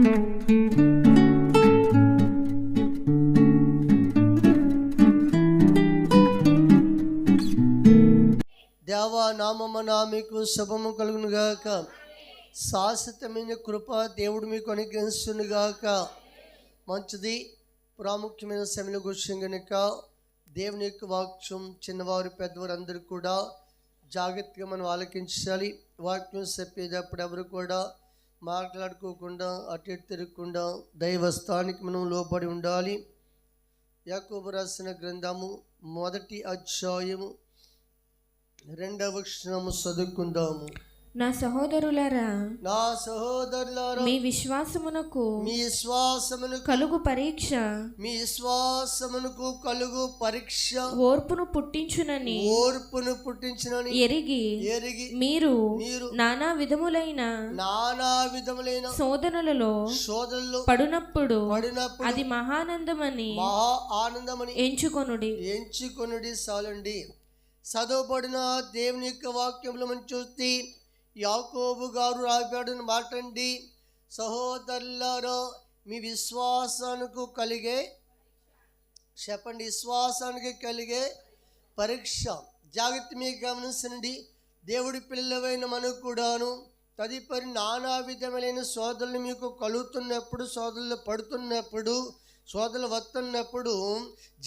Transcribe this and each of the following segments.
దేవా నామమున మీకు శుభము కలుగును గాక. శాశ్వతమైన కృప దేవుడు మీకు అనుగ్రహించును గాక. మంచిది. ప్రాముఖ్యమైన సమయంలో కూర్చుని కనుక దేవుని యొక్క వాక్యం చిన్నవారు పెద్దవారు అందరూ కూడా జాగ్రత్తగా మనం ఆలకించాలి. వాక్యం చెప్పేటప్పుడు ఎవరు కూడా మాట్లాడుకోకుండా అటు ఇటు తిరగకుండా దైవస్థానికి మనం లోబడి ఉండాలి. యాకోబు రాసిన గ్రంథము 1వ అధ్యాయము 2వ వచనము చదువుకుందాము. నా సహోదరులారా, మీ విశ్వాసమునకు కలుగు పరీక్ష ఓర్పును పుట్టించునని ఎరిగి మీరు నానా విధములైన శోధనలలో పడునప్పుడు అది మహానందమని ఎంచుకొనుడి. చాలండి. చదవబడిన దేవుని యొక్క వాక్యంలో మనం చూస్తే యాకోబు గారు రాబడిన మాట అండి, సహోదరులారా మీ విశ్వాసానికి కలిగే విశ్వాసానికి కలిగే పరీక్ష. జాగ్రత్త మీకు గమనించండి. దేవుడి పిల్లలైన మనకు కూడాను తదుపరి నానా విధములైన శోధనలు మీకు కలుగుతున్నప్పుడు, శోధనలు పడుతున్నప్పుడు, శోధనలు వస్తున్నప్పుడు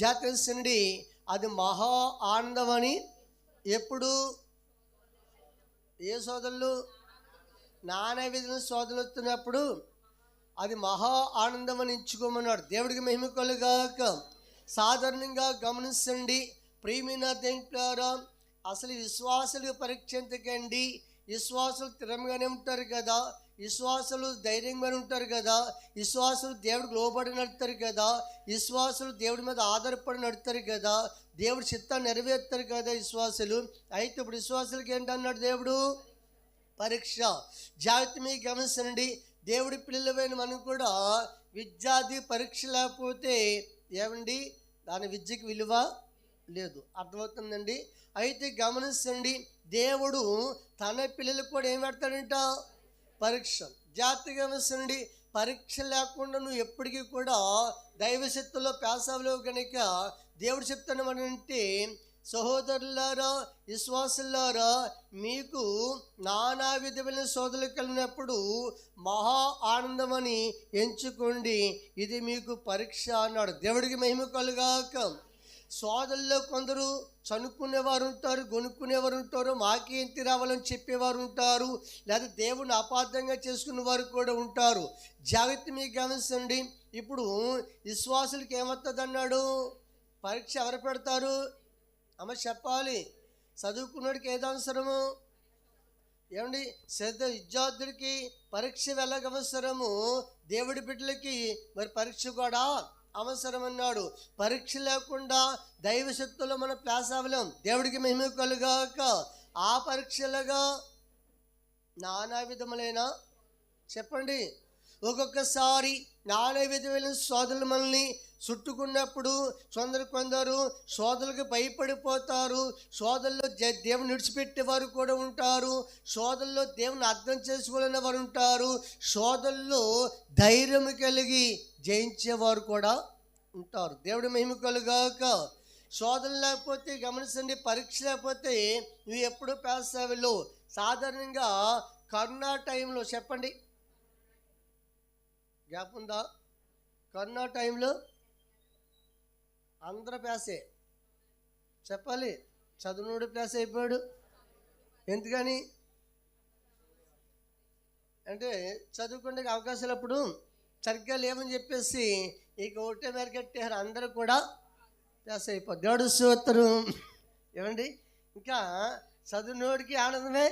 జాగ్రత్త, అది మహా ఆనందం అని. ఎప్పుడు ఏ శోధనలు? నానా విధమైన శోధనలు వస్తున్నప్పుడు అది మహా ఆనందం అని ఎంచుకోమన్నాడు. దేవుడికి మహిమ కలుగాక. సాధారణంగా గమనించండి ప్రియమైన దేవులారా, అసలు విశ్వాసులు పరీక్ష ఎందుకండి? విశ్వాసులు స్థిరంగానే ఉంటారు కదా, విశ్వాసులు ధైర్యంగానే ఉంటారు కదా, విశ్వాసులు దేవుడికి లోబడి నడుస్తారు కదా, విశ్వాసులు దేవుడి మీద ఆధారపడి నడుస్తారు కదా, దేవుడి చిత్తాన్ని నెరవేర్తారు కదా విశ్వాసులు. అయితే ఇప్పుడు విశ్వాసులకి ఏంటన్నాడు దేవుడు? పరీక్ష. జాగ్రత్త మీకు గమనించండి. దేవుడి పిల్లలమైన మనం కూడా విద్యార్థి పరీక్ష లేకపోతే ఏమండి దాని విద్యకి విలువ లేదు. అర్థమవుతుందండి. అయితే గమనించండి, దేవుడు తన పిల్లలకు కూడా ఏం పెడతాడంట? పరీక్ష. జాగ్రత్తగా గమనించండి. పరీక్ష లేకుండా నువ్వు ఎప్పటికీ కూడా దైవశక్తిలో పేసావులో కనుక దేవుడు చెప్తాను అంటే, సహోదరులారా విశ్వాసులారా మీకు నానా విధమైన శోధనలు కలిగినప్పుడు మహా ఆనందమని ఎంచుకోండి, ఇది మీకు పరీక్ష అన్నాడు. దేవుడికి మహిమ కలుగాక. శోధనలో కొందరు చనుక్కునేవారు ఉంటారు, గొనుక్కునేవారు ఉంటారు, మాకేంటి రావాలని చెప్పేవారు ఉంటారు, లేదా దేవుని అపార్థంగా చేసుకునే వారు కూడా ఉంటారు. జాగ్రత్త మీకు గమనించండి. ఇప్పుడు విశ్వాసులకి ఏమవుతుంది అన్నాడు? పరీక్ష ఎవరు పెడతారు? అమ్మ చెప్పాలి. చదువుకున్నోడికి ఏది అవసరము? ఏమండి శ్రద్ధ విద్యార్థుడికి పరీక్ష ఎలాగ అవసరము, దేవుడి బిడ్డలకి మరి పరీక్ష కూడా అవసరం అన్నాడు. పరీక్ష లేకుండా దైవశక్తుల్లో మనం ప్లాస్ అవ్వలేం. దేవుడికి మహిమ కలుగాక. ఆ పరీక్షలుగా నానా విధములైన చెప్పండి ఒక్కొక్కసారి నానా విధమైన శోధనలు మనల్ని చుట్టుకున్నప్పుడు కొందరు శోధనలకు భయపడిపోతారు. శోధనలో దేవుని విడిచిపెట్టేవారు కూడా ఉంటారు. శోధనలో దేవుని అర్థం చేసుకోలేని వారు ఉంటారు. శోధనలో ధైర్యం కలిగి జయించేవారు కూడా ఉంటారు. దేవుడి మహిమ కలుగాక. శోధన లేకపోతే గమనించండి, పరీక్ష లేకపోతే నువ్వు ఎప్పుడు పాస్ అవ్వలేవు. సాధారణంగా కరోనా టైంలో చెప్పండి, గ్యాప్ ఉందా? కరోనా టైంలో అందరూ ప్యాసే చెప్పాలి. చదువునుడు ప్యాస్ అయిపోయాడు. ఎందుకని అంటే చదువుకునే అవకాశాలు అప్పుడు సరిగ్గా లేవని చెప్పేసి ఇక ఒకటే మేర కట్టారు, అందరూ కూడా ప్యాస్ అయిపోతారు. దేవుడు స్తోత్రం. ఏమండి ఇంకా చదువునోడికి ఆనందమే.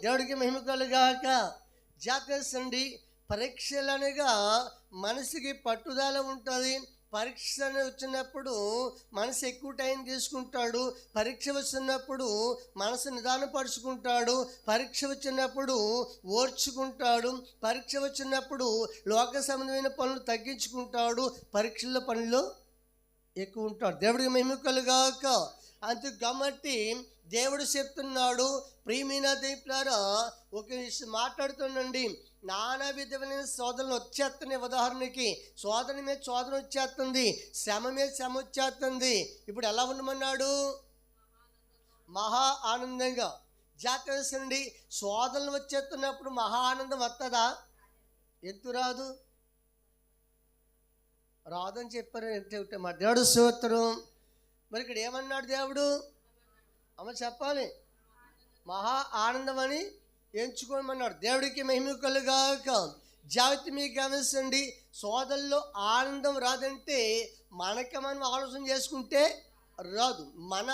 దేవుడికి మహిమ కలుగాక. జాగ్రత్త. పరీక్షలు అనగా మనసుకి పట్టుదల ఉంటుంది. పరీక్ష వచ్చినప్పుడు మనసు ఎక్కువ టైం తీసుకుంటాడు. పరీక్ష వచ్చినప్పుడు మనసు నిదానపరుచుకుంటాడు. పరీక్ష వచ్చినప్పుడు ఓర్చుకుంటాడు. పరీక్ష వచ్చినప్పుడు లోక సంబంధమైన పనులు తగ్గించుకుంటాడు. పరీక్షల పనులు ఎక్కువ ఉంటాడు. దేవుడికి మహిమ కలుగాక. అందుకు కాబట్టి దేవుడు చెప్తున్నాడు, ప్రియమైన దేవులారా, ఒక విషయం మాట్లాడుతుండండి. నానా విధమైన శోధనలు వచ్చేస్తున్నాయి. ఉదాహరణకి శోధన మీద శోధన వచ్చేస్తుంది, శ్రమ మీద శ్రమ వచ్చేస్తుంది. ఇప్పుడు ఎలా ఉండమన్నాడు? మహా ఆనందంగా. జాగ్రత్త. శోధనలు వచ్చేస్తున్నప్పుడు మహా ఆనందం వస్తుందా? ఎందుకు రాదు? రాదని చెప్పారు. అంటే మా దేవుడు స్తోత్రం. మరి ఇక్కడ ఏమన్నాడు దేవుడు? అమ్మ చెప్పాలి. మహా ఆనందం అని ఎంచుకోమన్నాడు. దేవుడికి మహిమ కలుగాక. జాగ్రత్త మీకు గమనించండి, సోదరుల్లో ఆనందం రాదంటే మనకి మనం ఆలోచన చేసుకుంటే రాదు. మన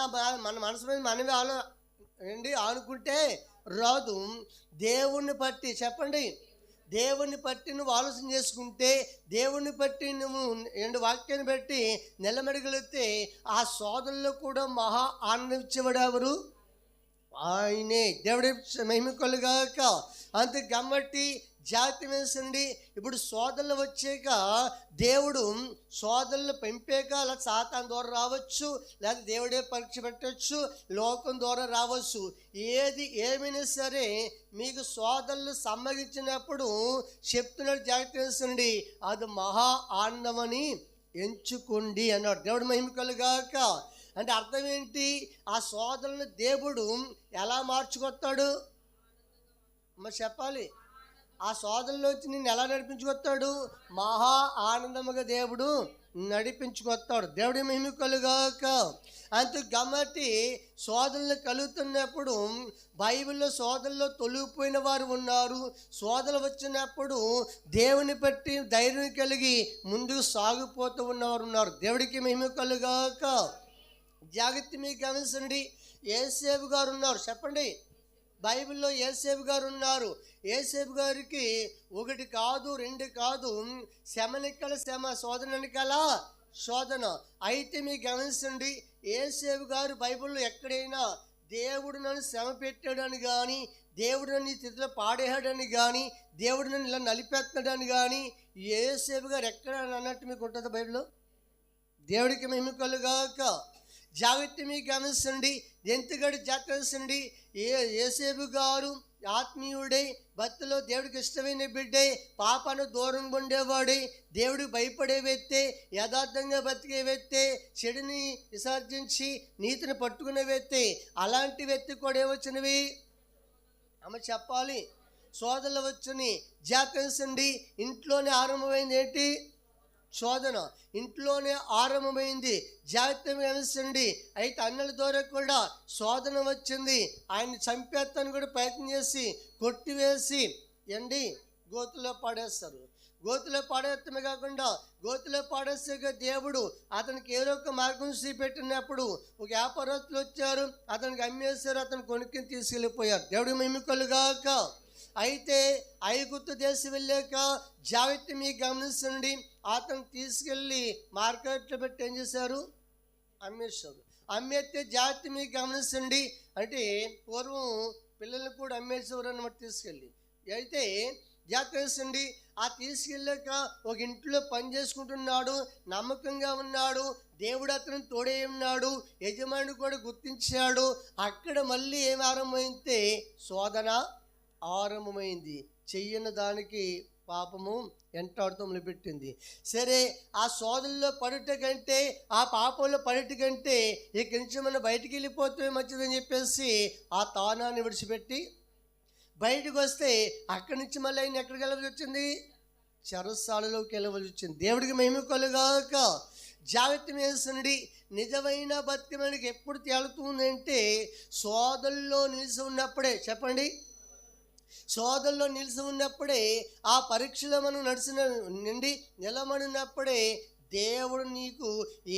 మనసు మీద మనమే ఆనుకుంటే రాదు. దేవుణ్ణి బట్టి చెప్పండి, దేవుణ్ణి బట్టి నువ్వు ఆలోచన చేసుకుంటే, దేవుణ్ణి బట్టి నువ్వు వాక్యాన్ని బట్టి నిలబడగలిగితే ఆ సోదరుల్లో కూడా మహా ఆనందం ఇచ్చేవాడు ఎవరు? ఆయనే. దేవుడి మహిమ కలుగాక. అంతే కాబట్టి జాగ్రత్త వేసండి. ఇప్పుడు సోదరులు వచ్చాక దేవుడు సోదరులు పెంపాక అలా సాతాను ద్వారా రావచ్చు, లేదా దేవుడే పరీక్ష పెట్టవచ్చు, లోకం ద్వారా రావచ్చు. ఏమైనా సరే మీకు సోదరులు సమ్మగించినప్పుడు చెప్తున్నాడు, జాగ్రత్త వేసండి, అది మహా ఆనందమని ఎంచుకోండి అన్నాడు. దేవుడు మహిమ కలుగాక. అంటే అర్థం ఏంటి? ఆ సోదరులను దేవుడు ఎలా మార్చుకొస్తాడు? మరి చెప్పాలి. ఆ సోదరులోంచి నిన్ను ఎలా నడిపించుకొస్తాడు? మహా ఆనందముగా దేవుడు నడిపించుకొస్తాడు. దేవుడి మహిమ కలుగాక. అంతే కాబట్టి సోదరులు కలుగుతున్నప్పుడు బైబిల్లో సోదరుల్లో తొలిగిపోయిన వారు ఉన్నారు. సోదరులు వచ్చినప్పుడు దేవుని బట్టి ధైర్యం కలిగి ముందుకు సాగిపోతూ ఉన్నవారు ఉన్నారు. దేవుడికి మహిమ కలుగాక. జాగ్రత్త మీకు గమనించండి. యేసేపు గారు ఉన్నారు. చెప్పండి, బైబిల్లో యేసేపు గారు ఉన్నారు. యేసేపు గారికి 1 కాదు 2 కాదు, శ్రమనికల శ్రమ, శోధననికల శోధన. అయితే మీకు గమనించండి, యేసేపు గారు బైబిల్లో ఎక్కడైనా దేవుడు నన్ను శ్రమ పెట్టాడని కానీ, దేవుడు నన్ను ఈ స్థితిలో పాడేయాడని కానీ, దేవుడు నన్ను ఇలా నలిపేస్తాడని కానీ యేసేపు గారు ఎక్కడ అన్నట్టు మీకు ఉంటుంది బైబిల్లో? దేవుడికి మహిమ కలుగాక. జాగ్రత్త మీకు గమనించండి, ఎంతగడి జాగ్రత్త. యేసేపు గారు ఆత్మీయుడై, భక్తిలో దేవుడికి ఇష్టమైన బిడ్డే, పాపను దూరంగా ఉండేవాడే, దేవుడికి భయపడే వ్యక్తే, యథార్థంగా బతికే వ్యక్తే, చెడుని విసర్జించి నీతిని పట్టుకునే వ్యక్తే. అలాంటి వ్యక్తి కూడా ఏమొచ్చినవి? ఆమె చెప్పాలి. శోధనలు వచ్చని. జాగ్రత్త. ఇంట్లోనే ఆరంభమైంది ఏంటి? శోధన. ఇంట్లోనే ఆరంభమైంది. జాగ్రత్త గమనించండి. అయితే అన్నల ద్వారా కూడా శోధన వచ్చింది. ఆయన్ని చంపేస్తాను కూడా ప్రయత్నం చేసి కొట్టివేసి గోతులో పాడేస్తారు. గోతులో పాడేస్తమే కాకుండా గోతులో పాడేస్తే దేవుడు అతనికి ఏదో ఒక మార్గం చూపెట్టినప్పుడు ఒక వ్యాపారస్తులు వచ్చారు, అతనికి అమ్మేశారు, అతను కొనుక్కొని తీసుకెళ్ళిపోయారు. దేవుడి మహిమ కలుగాక. అయితే ఐగుప్తు దేశం వెళ్ళాక జాగ్రత్త మీకు గమనించండి, అతను తీసుకెళ్ళి మార్కెట్లో పెట్టి ఏం చేశారు? అమ్మేశారు. అమ్మేస్తే జాగ్రత్త మీకు గమనించండి, అంటే పూర్వం పిల్లలు కూడా అమ్మేసేవారు అన్నమాట తీసుకెళ్ళి. అయితే జాగ్రత్త. ఆ తీసుకెళ్ళాక ఒక ఇంట్లో పని చేసుకుంటున్నాడు, నమ్మకంగా ఉన్నాడు, దేవుడు అతను తోడే ఉన్నాడు, యజమాని కూడా గుర్తించాడు. అక్కడ మళ్ళీ ఏం ఆరంభమైతే శోధన ఆరంభమైంది. చెయ్యని దానికి పాపము ఎంటాడుతూ మొదలుపెట్టింది. సరే, ఆ శోధనలో పడుట కంటే, ఆ పాపంలో పడుట కంటే ఇక్కడి నుంచి మనం బయటికి వెళ్ళిపోతే మంచిదని చెప్పేసి ఆ తానాన్ని విడిచిపెట్టి బయటకు వస్తే అక్కడి నుంచి మళ్ళీ ఆయన ఎక్కడికి వెళ్ళవలసి వచ్చింది? చెరసాలలోకి వెళ్ళవలసి వచ్చింది. దేవుడికి మహిమ కలుగాక. జాగ్రత్త వేసండి. నిజమైన భక్తి మనకి ఎప్పుడు తేలుతుందంటే సోదరుల్లో నిలిచి ఉన్నప్పుడే. చెప్పండి, సోదరుల్లో నిలిచి ఉన్నప్పుడే, ఆ పరీక్షలో మనం నిలబడినప్పుడే దేవుడు నీకు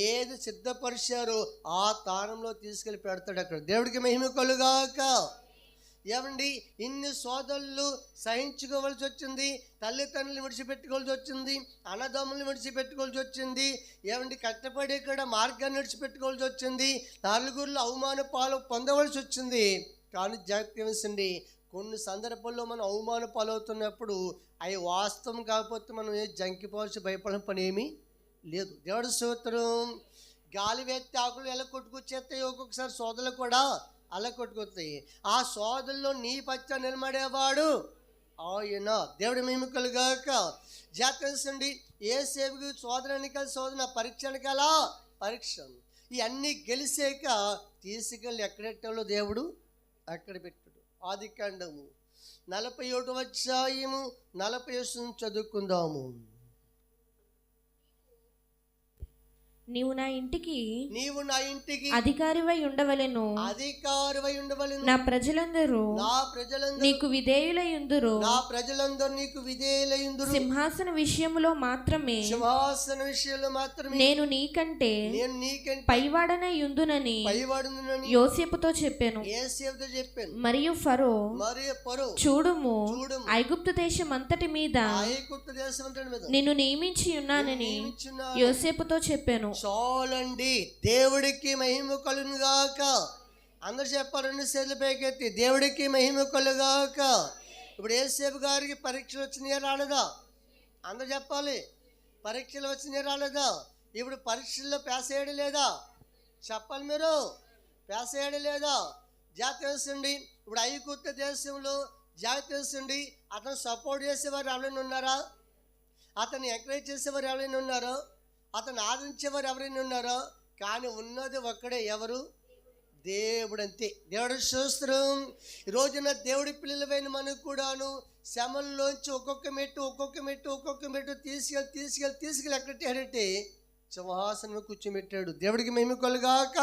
ఏది సిద్ధపరిచారో ఆ స్థానంలో తీసుకెళ్ళి పెడతాడు అక్కడ. దేవుడికి మహిమ కలుగాక. ఇన్ని సోదరులు సహించుకోవాల్సి వచ్చింది, తల్లిదండ్రులు విడిచిపెట్టుకోవాల్సి వచ్చింది, అన్నదమ్ములను విడిచిపెట్టుకోవాల్సి వచ్చింది, కష్టపడి ఇక్కడ మార్గాన్ని విడిచిపెట్టుకోవాల్సి వచ్చింది, నలుగురిలో అవమాన పాలు పొందవలసి వచ్చింది. కానీ జాగ్రత్త వహించండి, కొన్ని సందర్భాల్లో మనం అవమాన పాలవుతున్నప్పుడు అవి వాస్తవం కాకపోతే మనం జంకిపోవాల్సి భయపడిన పని ఏమీ లేదు. దేవుడి స్తోత్రం. గాలి వేస్తే ఆకులు ఎలా కొట్టుకొచ్చేస్తాయి, ఒక్కొక్కసారి సోదలు కూడా అలా కొట్టుకొస్తాయి. ఆ సోదల్లో నీ పచ్చ నిలబడేవాడు ఆయన. దేవుడి మహిమకలుగాక. జాగ్రత్త. ఏ సేపుకి శోధనక శోధన, పరీక్ష అనకాల పరీక్ష. ఇవన్నీ గెలిచాక తీసుకెళ్ళి ఎక్కడెట్టాలో దేవుడు అక్కడ పెట్టాడు. ఆదికాండము 41వ అధ్యాయము 40 చదువుకుందాము. నీవు నా ఇంటికి అధికారివై ఉండవలెను. నా ప్రజలందరూ నీకు విధేయులయుందురు. సింహాసన విషయములో మాత్రమే నేను నీకంటే పైవాడనై యుందునని యోసేపుతో చెప్పాను. మరియు ఫరో చూడుము, ఐగుప్తు దేశం అంతటి మీద నిన్ను నియమించి ఉన్నానని యోసేపుతో చెప్పాను. చాలండి. దేవుడికి మహిమ కలుగుగాక. అందరు చెప్పాలండి, చేతుల పైకెత్తి దేవుడికి మహిమ కలుగుగాక. ఇప్పుడు యేసేపు గారికి పరీక్షలు వచ్చినాయా రాలేదా? అందరు చెప్పాలి. పరీక్షలు వచ్చినాయా రాలేదా? ఇప్పుడు పరీక్షల్లో పాస్ అయ్యాడు లేదా? చెప్పాలి మీరు. పాస్ అయ్యాడు లేదా? జాగ్రత్త. ఇప్పుడు ఐగుప్తు దేశంలో జాగ్రత్త. అతను సపోర్ట్ చేసేవారు ఎవరైనా ఉన్నారా? అతన్ని ఎంకరేజ్ చేసేవారు ఎవరైనా ఉన్నారో? అతను ఆదరించేవారు ఎవరైనా ఉన్నారో? కానీ ఉన్నది ఒక్కడే, ఎవరు? దేవుడు. అంతే. దేవుడు స్తోత్రం. ఈ రోజున దేవుడి పిల్లలైన మనకు కూడాను శ్రమల్లోంచి ఒక్కొక్క మెట్టు తీసుకెళ్ళి ఎక్కడెట్టాడంటే సింహాసనం కూర్చోబెట్టాడు. దేవుడికి మహిమ కలుగాక.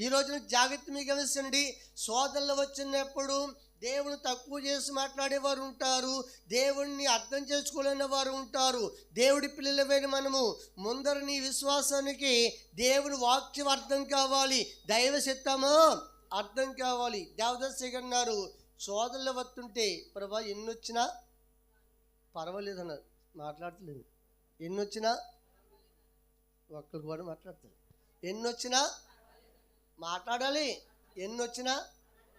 ఈ రోజున జాగ్రత్త మీకు గమనించండి. శోధనలు వచ్చినప్పుడు దేవుని తక్కువ చేసి మాట్లాడేవారు ఉంటారు, దేవుణ్ణి అర్థం చేసుకోలేని వారు ఉంటారు. దేవుడి పిల్లలమైన మనము ముందర నీ విశ్వాసానికి దేవుని వాక్యం అర్థం కావాలి, దైవ చిత్తము అర్థం కావాలి. దేవదాస్ అన్నారు, శోధనలు వస్తుంటే ప్రభా ఎన్నొచ్చినా పర్వాలేదు అన్నారు. మాట్లాడలేదు. ఎన్నొచ్చినా ఒక్కరు కూడా మాట్లాడతారు. ఎన్నొచ్చినా మాట్లాడాలి. ఎన్నొచ్చినా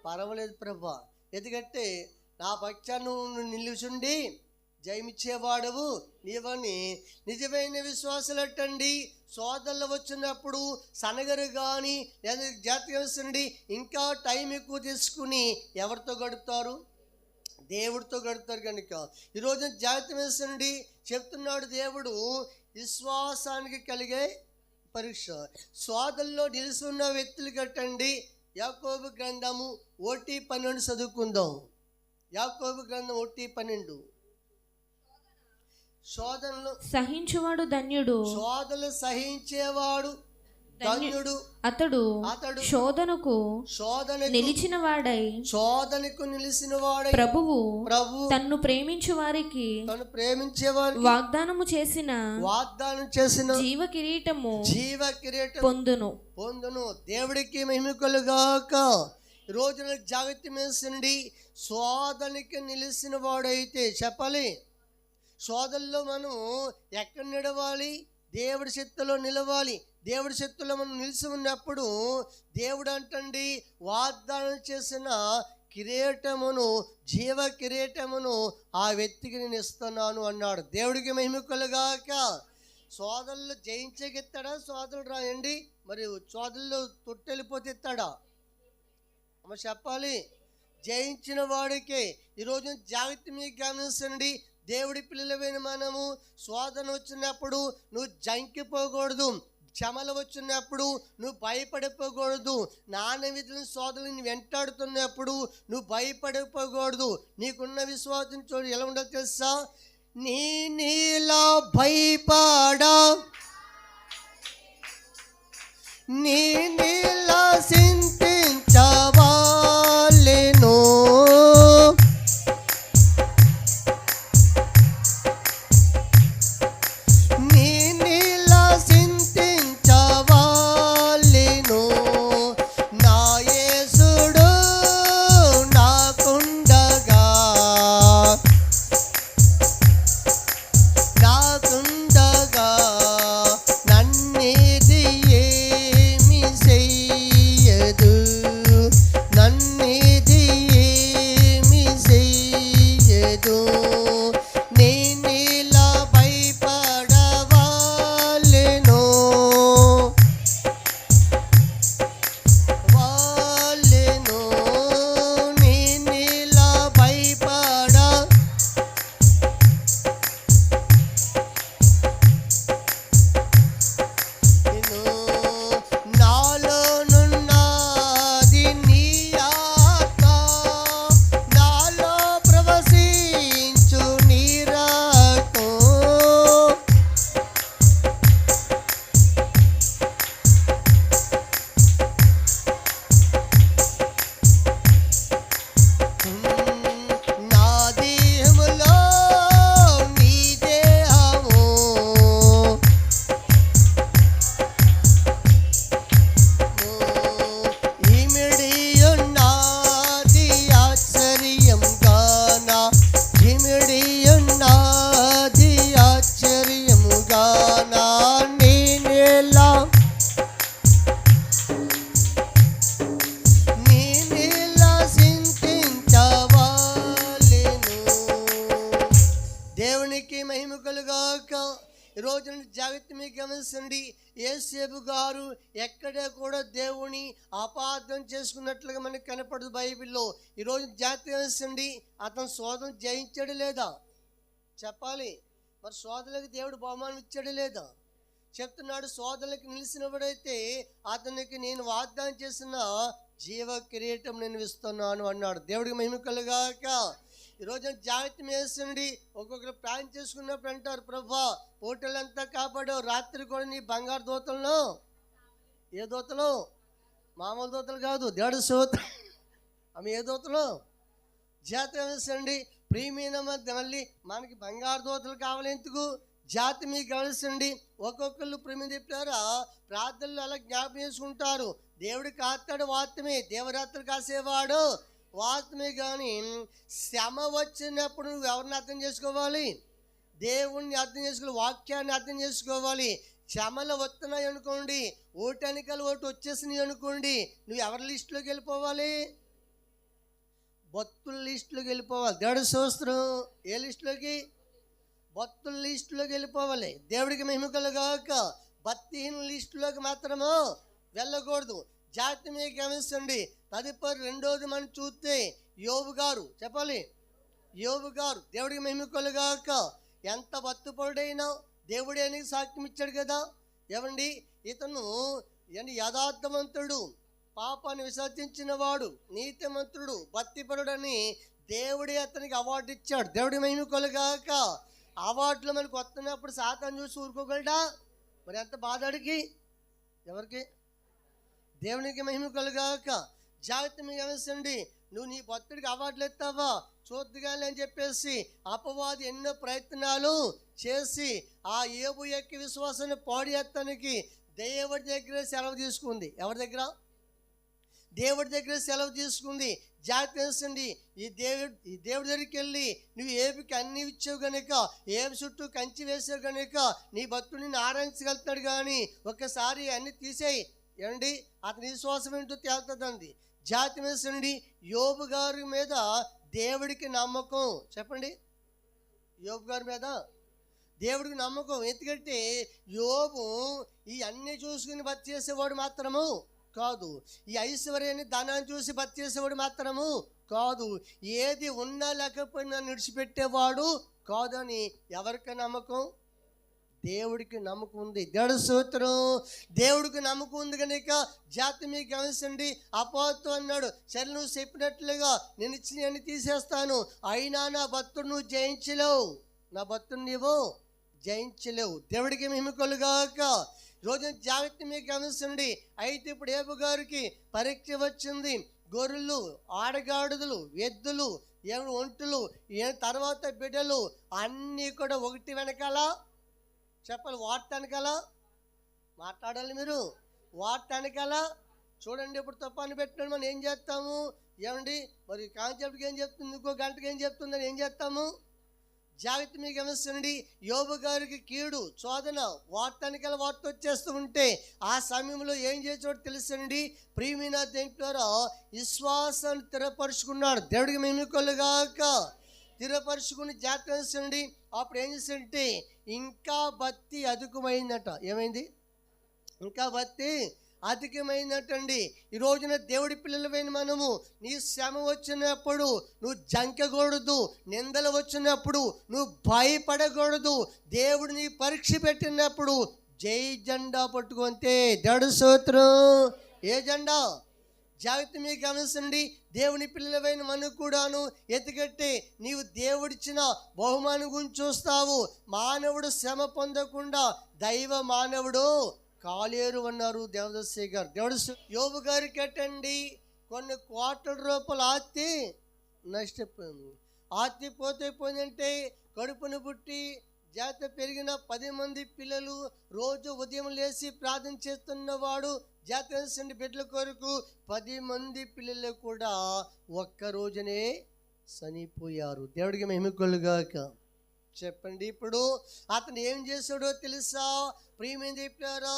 పర్వాలేదు ప్రభా, ఎందుకంటే నా పక్షాన్ని నువ్వు నిలుచుండి జయమిచ్చేవాడవు నీవని నిజమైన విశ్వాసాలటండి. సోదరులు వచ్చినప్పుడు సనగరు కానీ లేదా జాగ్రత్తగా ఇంకా టైం ఎక్కువ తీసుకుని ఎవరితో గడుపుతారు? దేవుడితో గడుపుతారు. కనుక ఈరోజు జాగ్రత్త వేసండి. చెప్తున్నాడు దేవుడు, విశ్వాసానికి కలిగే పరీక్ష. సోదరుల్లో నిలుచున్న వ్యక్తులు కట్టండి. యాకోబు గ్రంథము 1:12 చదువుకుందాం. యాకోబు గ్రంథం 1:12. శోధనలు సహించేవాడు ధన్యుడు. శోధనలు సహించేవాడు ధన్యుడు. అతడు శోధనకు నిలిచిన వాడై ప్రభువు తన్ను ప్రేమించే వారికి వాగ్దానం చేసిన జీవ కిరీటము పొందును. దేవుడికి మహిమ కలుగాక. రోజున జాగ్రత్త వేసండి. శోధనకి నిలిచిన వాడైతే చెప్పాలి. శోధనలో మనం ఎక్కడ నిలవాలి? దేవుడి చిత్తలో నిలవాలి. దేవుడి చిత్తులో మనం నిలిచి ఉన్నప్పుడు దేవుడు అంటండి, వాగ్దానం చేసిన కిరీటమును, జీవ కిరీటమును ఆ వ్యక్తికి నేను ఇస్తున్నాను అన్నాడు. దేవుడికి మహిమ కలుగాక. సోదరులు జయించగెత్తాడా? సోదరుడు రాయండి. మరి సోదరులు తొట్టెళ్ళిపోతే ఇస్తాడా? అమ్మ చెప్పాలి. జయించిన వాడికే. ఈరోజు జాగ్రత్త మీకు గమనించండి. దేవుడి పిల్లలమైన మనము శోధన వచ్చినప్పుడు నువ్వు జంకిపోకూడదు. శ్రమలు వచ్చినప్పుడు నువ్వు భయపడిపోకూడదు. నాన్న విధులను సోదరులను వెంటాడుతున్నప్పుడు నువ్వు భయపడిపోకూడదు. నీకున్న విశ్వాసం చూడు ఎలా ఉండాలో తెలుసా? నీలా భయపడా, నీలా చింతించవాలెను. నన్నేది ఏమి చెయ్యదు. దేవునికి మహిమ కలుగాక. ఈరోజు జాగ్రత్త మీకు గమనించండి, యోసేపు గారు ఎక్కడ కూడా దేవుని అపార్థం చేసుకున్నట్లుగా మనకు కనపడదు బైబిల్లో. ఈరోజు జాగ్రత్త గమనించండి, అతను శోధన జయించాడు లేదా చెప్పాలి. మరి శోధనలకు దేవుడు బహుమానం ఇచ్చాడు లేదా చెప్తున్నాడు. శోధనలకు నిలిచినప్పుడైతే అతనికి నేను వాగ్దానం చేసిన జీవ కిరీటం నేను ఇస్తున్నాను అన్నాడు. దేవుడికి మహిమ కలుగాక. ఈరోజు జాగ్రత్త వేసండి. ఒక్కొక్కరు ప్రాణం చేసుకున్నప్పుడు అంటారు, ప్రభా పూటలంతా కాపాడావు, రాత్రి కూడా నీ బంగారు దూతలను, ఏ దూతలు? మామూలు దూతలు కాదు, దేవుడు సోత ఆమె ఏ దూతలు? జాగ్రత్త వేసండి. ప్రియమైన మళ్ళీ మనకి బంగారు దూతలు కావాలి ఎందుకు? జాతి మీకు గమనించండి. ఒక్కొక్కళ్ళు ప్రేమ చెప్పారా ప్రార్థనలు అలా జ్ఞాపకం చేసుకుంటారు. దేవుడు కాస్తాడు వాస్తవమే, దేవరాత్రులు కాసేవాడు వాస్తవమే. కానీ శ్రమ వచ్చినప్పుడు నువ్వు ఎవరిని అర్థం చేసుకోవాలి? దేవుణ్ణి అర్థం చేసుకోవాలి, వాక్యాన్ని అర్థం చేసుకోవాలి. శ్రమలు వస్తున్నాయి అనుకోండి, ఓటెనికలు ఓటు వచ్చేసినాయి అనుకోండి, నువ్వు ఎవరి లిస్టులోకి వెళ్ళిపోవాలి? భక్తుల లిస్టులోకి వెళ్ళిపోవాలి. దేవుడి స్తోత్రం. ఏ లిస్టులోకి? భక్తుల లిస్టులోకి వెళ్ళిపోవాలి. దేవుడికి మహిమ కలుగాక. భక్తిహీన లిస్టులోకి మాత్రము వెళ్ళకూడదు. జాగ్రత్త మీకు గమనించండి. తదుపరి రెండోది మనం చూస్తే యోబు గారు, చెప్పాలి, యోబు గారు దేవుడికి మహిమ కలుగాక. ఎంత భక్తిపరుడైనా దేవుడే అని సాక్ష్యం ఇచ్చాడు కదా. ఏమండి, ఇతను యథార్థవంతుడు, పాపాన్ని విసర్జించిన వాడు, నీతిమంతుడు, భక్తిపరుడని దేవుడే అతనికి అవార్డు ఇచ్చాడు. దేవుడి మహిమ కలుగాక. అవార్డులు మనకు వస్తున్నప్పుడు సాతాను చూసి ఊరుకోగలడా? మరి ఎంత బాధడికి ఎవరికి? దేవునికి మహిమ కలుగాక. జాగ్రత్త మీకు గమనించండి. నువ్వు నీ భక్తుడికి అవార్డులు ఎత్తావా చూద్దుగాని అని చెప్పేసి అపవాది ఎన్నో ప్రయత్నాలు చేసి ఆ యోబు యొక్క విశ్వాసాన్ని పాడేయడానికి దేవుడి దగ్గర సెలవు తీసుకుంది. ఎవరి దగ్గర? దేవుడి దగ్గర సెలవు తీసుకుంది. జాగ్రత్త తెలుసండి. ఈ దేవుడి దగ్గరికి వెళ్ళి నువ్వు ఏబికి అన్ని ఇచ్చావు కనుక, ఏబి చుట్టూ కంచి వేసావు కనుక నీ భక్తుడు నిన్ను ఆరాధించగలుగుతాడు. కానీ ఒక్కసారి అన్ని తీసేయి, ఏమండి అతని విశ్వాసం ఏంటో తేలుతుందండి. జాగ్రత్త తెలుసండి. యోబు గారి మీద దేవుడికి నమ్మకం. చెప్పండి, యోబు గారి మీద దేవుడికి నమ్మకం. ఎందుకంటే యోబు ఈ అన్ని చూసుకుని బతి చేసేవాడు మాత్రము కాదు, ఈ ఐశ్వర్యాన్ని ధనాన్ని చూసి బతి చేసేవాడు మాత్రము కాదు, ఏది ఉన్నా లేకపోయినా నిడిచిపెట్టేవాడు కాదని ఎవరికి నమ్మకం? దేవుడికి నమ్మకం ఉంది. దేవుడి స్తోత్రం. దేవుడికి నమ్మకం ఉంది కనుక జాతి మీకు గమనించండి. అపోస్తలుడు అన్నాడు, సరే నువ్వు చెప్పినట్లుగా నేను ఇచ్చినవన్నీ తీసేస్తాను, అయినా నా భక్తుడు నువ్వు జయించలేవు, నా భక్తుడు నీవు జయించలేవు. దేవుడికి మహిమ కలుగాక. రోజు జాగ్రత్త మీకు గమనించండి. అయితే ఇప్పుడు యోబు గారికి పరీక్ష వచ్చింది. గొర్రెలు, ఆడగాడుదలు, ఎద్దులు, ఒంటులు, తర్వాత బిడ్డలు అన్నీ కూడా ఒకటి వెనకాల చెప్పాలి. వాటి వెనకాల మాట్లాడాలి మీరు. వాటి వెనకాల చూడండి. ఇప్పుడు తప్పని పెట్టినాడు మనం ఏం చేస్తాము? ఏమండి మరి కాన్సెప్ట్కి ఏం చెప్తుంది, ఇంకో గంటకి ఏం చెప్తుందని ఏం చేస్తాము? జాగ్రత్త మీకు గమనించండి. యోబు గారికి కీడు శోధన వార్తనికల వార్త వచ్చేస్తూ ఉంటే ఆ సమయంలో ఏం చేసాడో తెలుసండి. ప్రియమైన దేంట్లో విశ్వాసాన్ని స్థిరపరుచుకున్నాడు. దేవుడికి మెనుకొలుగాక. స్థిరపరుచుకుని జాగ్రత్త. అప్పుడు ఏం చేశాడంటే ఇంకా భక్తి అధికమైందట. ఏమైంది? ఇంకా భక్తి అధికమైందటండి. ఈ రోజున దేవుడి పిల్లలమైన మనము నీ శ్రమ వచ్చినప్పుడు నువ్వు జంకకూడదు, నిందలు వచ్చినప్పుడు నువ్వు భయపడకూడదు. దేవుడు నీ పరీక్ష పెట్టినప్పుడు జై జెండా పట్టుకుంటే దేవుడి స్తోత్రం. ఏ జెండా? జాగ్రత్త మీకు గమనించండి. దేవుని పిల్లలమైన మనకు కూడాను ఎత్తుకట్టి నీవు దేవుడిచ్చిన బహుమానం గురించి చూస్తావు. మానవుడు శ్రమ పొందకుండా దైవ మానవుడు కాలేరు అన్నారు దేవదస్య గారు. దేవుడు యోబు గారికి కట్టండి కొన్ని కోట్ల రూపాయలు ఆస్తి నష్టపోయింది. ఆస్తి పోతే పోయిందంటే కడుపును పుట్టి జాత పెరిగిన 10 మంది పిల్లలు రోజు ఉదయం లేచి ప్రార్థన చేస్తున్నవాడు జాతర బిడ్డల కొరకు 10 మంది పిల్లలు కూడా ఒక్క రోజునే చనిపోయారు. దేవుడికి మహిమ కలుగాక. చెప్పండి. ఇప్పుడు అతను ఏం చేశాడో తెలుసా? ప్రియమైన చెప్పారా,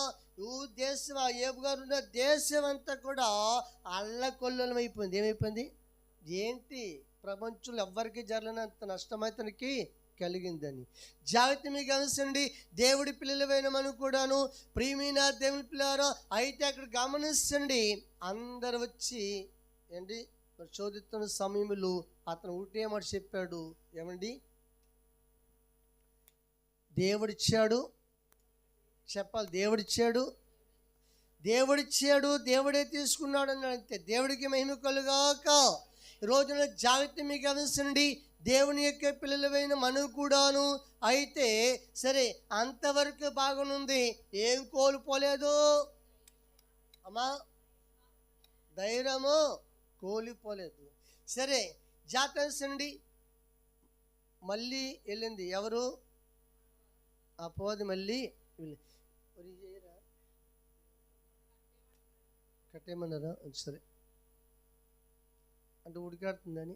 దేశం యోబు గారు ఉన్న దేశం అంతా కూడా అల్లకొల్లం అయిపోయింది. ఏమైపోయింది? ఏంటి ప్రపంచంలో ఎవ్వరికి జరగనంత నష్టం అతనికి కలిగిందని. జాగ్రత్త మీకు గమనించండి, దేవుడి పిల్లలమైన మనం కూడాను, ప్రియమైన దేవుని పిల్లారా, అయితే అక్కడ గమనించండి, అందరు వచ్చి ఏంటి మరి శోధిస్తున్న సమయంలో అతను ఒకటే మాట చెప్పాడు, ఏమండి, దేవుడిచ్చాడు చెప్పాలి, దేవుడిచ్చాడు, దేవుడే తీసుకున్నాడు అన్నాడు. అంతే. దేవుడికి మహిమ కలుగాక. ఈ రోజున జాగ్రత్త మీకు గమనించండి, దేవుని యొక్క పిల్లలమైన మనం కూడాను, అయితే సరే అంతవరకు బాగునుంది, ఏం కోల్పోలేదు అమ్మా, ధైర్యము కోల్పోలేదు. సరే జాగ్రత్త మళ్ళీ వెళ్ళింది ఎవరు, అపవాది మళ్ళీ కట్టేయమన్నారా, సరే అంటే ఉడికాడుతుందని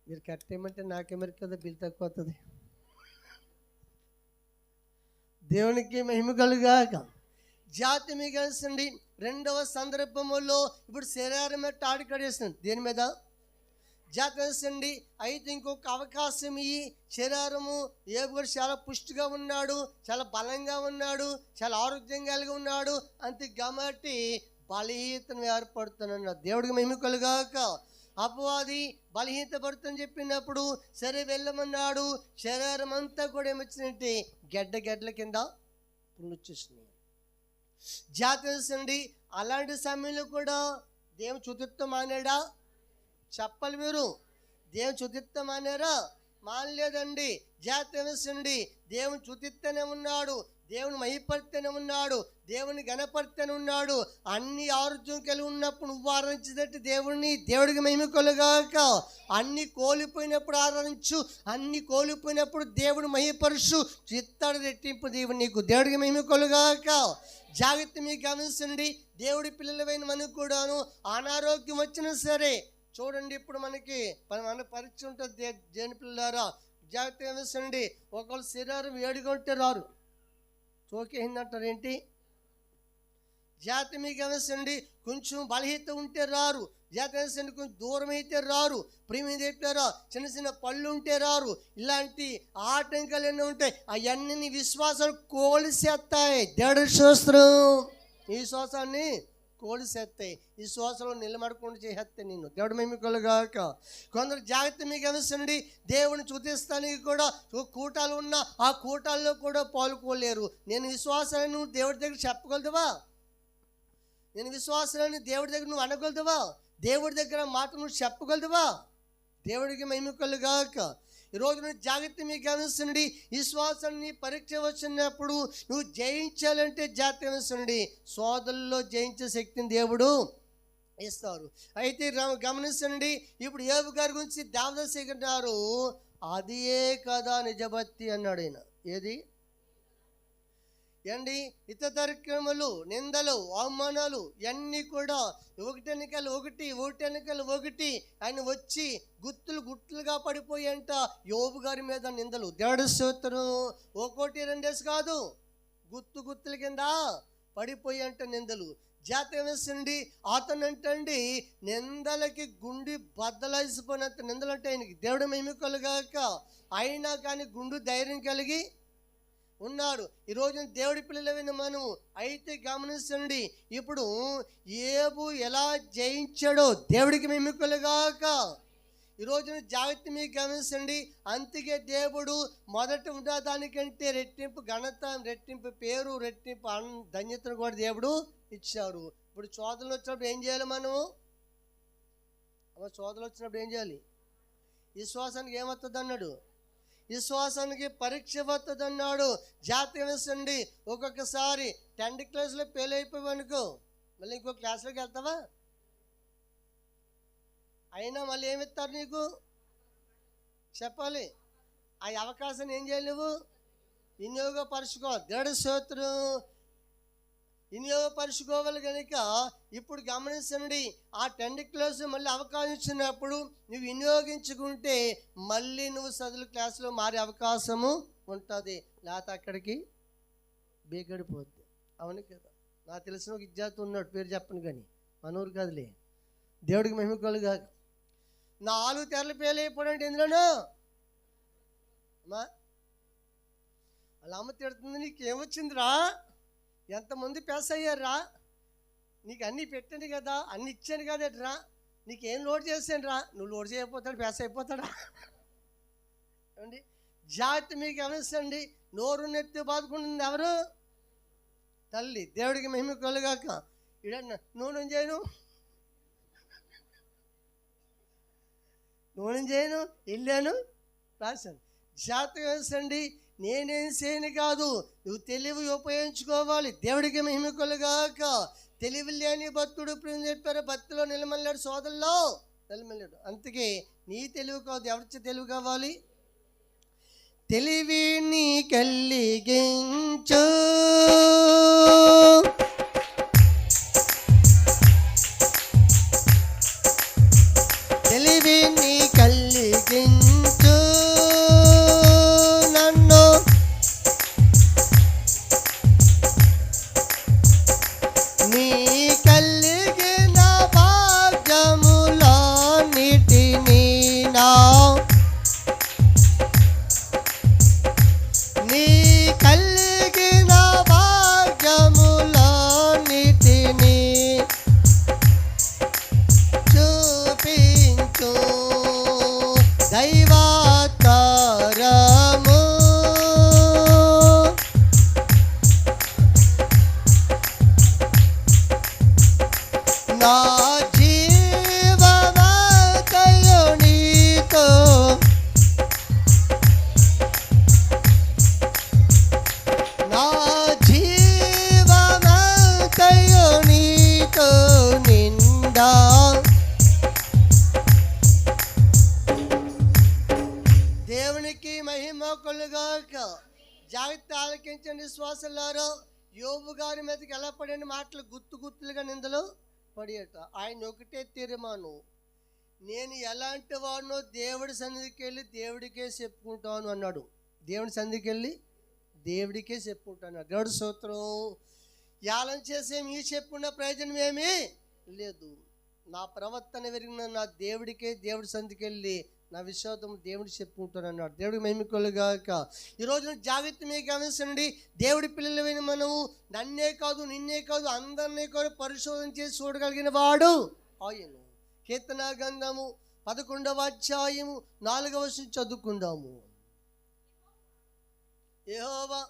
మీరు కట్టేయమంటే నాకెమరికి కదా బిల్ తక్కువ అవుతుంది. దేవునికి మహిమ కలుగాక. జాతి మీకు కలిసండి. రెండవ సందర్భంలో ఇప్పుడు శరీరం మీద తాడు కడేస్తుంది, దేని మీద జాగ్రత్త. అయితే ఇంకొక అవకాశం ఈ శరీరము ఏబుడు చాలా పుష్టిగా ఉన్నాడు, చాలా బలంగా ఉన్నాడు, చాలా ఆరోగ్యంగా కలిగి ఉన్నాడు, అంతే కాబట్టి బలహీనతను ఏర్పడుతున్నాడు. దేవుడికి మహిమ కలుగాక. అపవాది బలహీనత పడుతుందని చెప్పినప్పుడు సరే వెళ్ళమన్నాడు. శరీరం అంతా కూడా ఏమొచ్చిందంటే గడ్డల కింద పుండొచ్చేసినాయి. జాగ్రత్త. అలాంటి సమయంలో కూడా దేవుడు చుతుత్వం మానేడా చెప్పాలి. మీరు దేవుని చుతిత్త మానేరా, మానలేదండి. జాగ్రత్త. దేవుని చుతిత్తనే ఉన్నాడు, దేవుని మహిపడితేనే ఉన్నాడు, దేవుని గణపడితేనే ఉన్నాడు. అన్ని ఆరోగ్యం కలిగి ఉన్నప్పుడు నువ్వు ఆరాధించేటట్టు దేవుడికి మహిమ కలుగాక. అన్ని కోల్పోయినప్పుడు ఆరాధించు, అన్ని కోల్పోయినప్పుడు దేవుడు మహిపరుచు, చిత్తాడు రెట్టింపు దేవుడు నీకు. దేవుడికి మహిమ కలుగాక. జాగ్రత్త మీకు గమనించండి, దేవుడి పిల్లలమైన మనకు కూడాను అనారోగ్యం వచ్చినా సరే చూడండి, ఇప్పుడు మనకి మన పరీక్ష ఉంటుంది దేని పిల్లారా. జాగ్రత్త గమనించండి, ఒకళ్ళు శరీరం వేడిగా ఉంటే రారు, చోకేసిందంటారు ఏంటి. జాగ్రత్త మీకు గమనించండి, కొంచెం బలహీనత ఉంటే రారు. జాగ్రత్త గమనించండి, కొంచెం దూరం అయితే రారు. ప్రేమ చెప్పారా, చిన్న చిన్న పళ్ళు ఉంటే రారు. ఇలాంటి ఆటంకాలు ఎన్నో ఉంటాయి, అవన్నీ విశ్వాసాలు కోల్చేస్తాయి. దేవుడి స్తోత్రం. ఈ శ్వాసాన్ని కోల్చేస్తాయి, ఈ శ్వాసలో నిలబడకుండా చేసేస్తాయి నిన్ను. దేవుడు మేము కలుగాక. కొందరు జాగ్రత్త మీకు గమనించండి, దేవుని స్తుతిస్తానికి కూడా కూటాలు ఉన్నా ఆ కూటాల్లో కూడా పాల్గొలేరు. నేను విశ్వాసాన్ని నువ్వు దేవుడి దగ్గర చెప్పగలుగుతావా? నేను విశ్వాసాన్ని దేవుడి దగ్గర నువ్వు అనగలుగుతావా? దేవుడి దగ్గర మాట నువ్వు చెప్పగలుగుతావా? దేవుడికి మహిమ కలుగాక. ఈరోజు నువ్వు జాగ్రత్త మీకు గమనించండి, విశ్వాసాన్ని పరీక్ష వచ్చినప్పుడు నువ్వు జయించాలంటే జాగ్రత్త గమనించండి, సోదరుల్లో జయించే శక్తిని దేవుడు ఇస్తారు. అయితే గమనించండి, ఇప్పుడు యోబు గారి గురించి దేవదాసు గారు అదే కదా నిజభక్తి అన్నాడు ఆయన. ఏది ఏండి, ఇతరక్రమలు, నిందలు, అవమానాలు ఇవన్నీ కూడా ఒకటెనకలు ఒకటి ఆయన వచ్చి గుట్టులుగా పడిపోయంట యోబు గారి మీద నిందలు. దేవుడి స్తోత్రం. ఒకటి రెండేసి కాదు, గుత్తుల కింద పడిపోయంట నిందలు. జాగ్రత్త. అతను అంటండి నిందలకి గుండె బద్దలైసిపోయినంత నిందలు అంటే ఆయనకి. దేవుడు మహిమ కలుగాక. అయినా కానీ గుండు ధైర్యం కలిగి ఉన్నాడు. ఈరోజు దేవుడి పిల్లలైన మనం అయితే గమనించండి, ఇప్పుడు యోబు ఎలా జయించాడో దేవుడికి మహిమ కలుగాక. ఈరోజు జాగ్రత్త మీకు గమనించండి, అందుకే దేవుడు మొదట ఉన్నదానికంటే రెట్టింపు ఘనత, రెట్టింపు పేరు, రెట్టింపు ధన్యతను కూడా దేవుడు ఇచ్చారు. ఇప్పుడు చోదనలు వచ్చినప్పుడు ఏం చేయాలి మనం? చోదనలు వచ్చినప్పుడు ఏం చేయాలి? విశ్వాసానికి ఏమవుతుంది అన్నాడు? విశ్వాసానికి పరీక్ష వస్తుంది అన్నాడు. జాగ్రత్త గమనించండి, ఒక్కొక్కసారి 10th క్లాస్లో ఫెయిల్ అయిపోయావనుకో మళ్ళీ ఇంకో క్లాస్లోకి వెళ్తావా? అయినా మళ్ళీ ఏమిస్తారు నీకు చెప్పాలి. ఆ అవకాశాన్ని ఏం చేయాలి? నువ్వు వినియోగపరుచుకోవాలి. దేవుడి స్తోత్రం. వినియోగపరుచుకోవాలి కనుక ఇప్పుడు గమనించండి, ఆ 10th క్లాస్ మళ్ళీ అవకాశం ఇచ్చినప్పుడు నువ్వు వినియోగించుకుంటే మళ్ళీ నువ్వు చదువు క్లాసులో మారే అవకాశము ఉంటుంది. లేకపోతే అక్కడికి బేగడిపోద్ది. అవును కదా. నాకు తెలిసిన ఒక విద్యార్థి ఉన్నాడు, పేరు చెప్పను కానీ, మనూరు కాదులే. దేవుడికి మహిమ కలుగాక. 4 తెరలు ఫెయిల్ అయిపోయాడంటే ఎందులోనూ అమ్మా అలా అమ్మ తిడుతుంది, నీకేమొచ్చిందిరా, ఎంతమంది పాస్ అయ్యారా, నీకు అన్నీ పెట్టాను కదా, అన్నీ ఇచ్చాను కదట్రా, నీకేం లోడ్ చేశాను రా, నువ్వు లోడ్ చేయకపోతాడు పాస్ అయిపోతాడా అండి. జాగ్రత్త, మీకు గమనించండి, నోరు నెత్తి బాదుకుంటుంది ఎవరు? తల్లి. దేవుడికి మహిమ కలుగాక. ఇడన్నా నూనె చేయను, నూనె చేయను, వెళ్ళాను, రాశాను. జాగ్రత్త గమనించండి, నేనేం చేయను కాదు, నువ్వు తెలివి ఉపయోగించుకోవాలి. దేవుడికి మహిమ కలుగాక. తెలివి లేని భక్తుడు ఇప్పుడు చెప్పారు, భక్తిలో నిలమల్లాడు, సోదరులో నిలమల్లాడు. అందుకే నీ తెలివి కాదు, ఎవరిచ్చే తెలివి కావాలి? తెలివిని కలిగించు, తెలివిని కలిగించు నన్ను, నీ కలిగిన భాగ్యములన్నిటినీ నా, నీ కలిగిన భాగ్యములన్నిటినీ చూపించు దైవతరము, నా జీవమంతయు నీతో, నా జీవమంతయు నీతో నిండా. దేవునికి మహిమ కలుగాక. జాగ్రత్త ఆలకించండి శ్వాసలారో. యోబు గారి మీదకి ఎలా పడిన మాటలు గుర్తు గుర్తులుగా నిందలు పడియట. ఆయన ఒకటే తీర్మానం, నేను ఎలాంటి వాడినో దేవుడి సన్నిధికి వెళ్ళి దేవుడికే చెప్పుకుంటాను అన్నాడు. దేవుడి సన్నిధికి వెళ్ళి దేవుడికే చెప్పుకుంటాను. దేవుడి స్తోత్రం. యాలం చేసే మీ చెప్పుకున్న ప్రయోజనం ఏమీ లేదు. నా ప్రవర్తన విరిగిన నా దేవుడికే దేవుడి సన్నిధికి వెళ్ళి నా విశ్వాసం దేవుడు చెప్పుకుంటాను అన్నాడు. దేవుడికి మహిమ కలుగాక. ఈరోజు జాగ్రత్త మీకు గమనించండి, దేవుడి పిల్లలైన మనము నన్నే కాదు నిన్నే కాదు అందరినీ కూడా పరిశోధన చేసి చూడగలిగిన వాడు ఆయన. కీర్తన గ్రంథము 11వ అధ్యాయము 4వ వచనం చదువుకుందాము. యెహోవా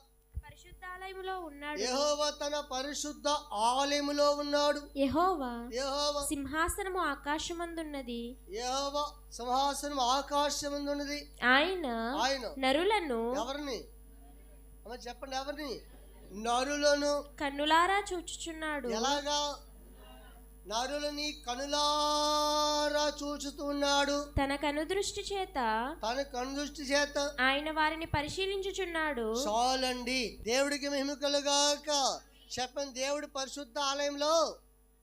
పరిశుద్ధాలయములో ఉన్నాడు, యెహోవా తన పరిశుద్ధ ఆలయములో ఉన్నాడు. యెహోవా సింహాసనము ఆకాశమందున్నది, యెహోవా సింహాసనం ఆకాశమందున్నది. ఆయన నరులను, ఎవరిని అమ్మ చెప్పండి, ఎవరిని? నరులను కన్నులారా చూచుచున్నాడు. ఎలాగా? నరులని కనులారా చూచుతున్నాడు. తన కనుదృష్టి చేత ఆయన వారిని పరిశీలించుచున్నాడు. చాలండి. దేవుడికి మహిమ కలుగాక. చెప్పండి, దేవుడు పరిశుద్ధ ఆలయంలో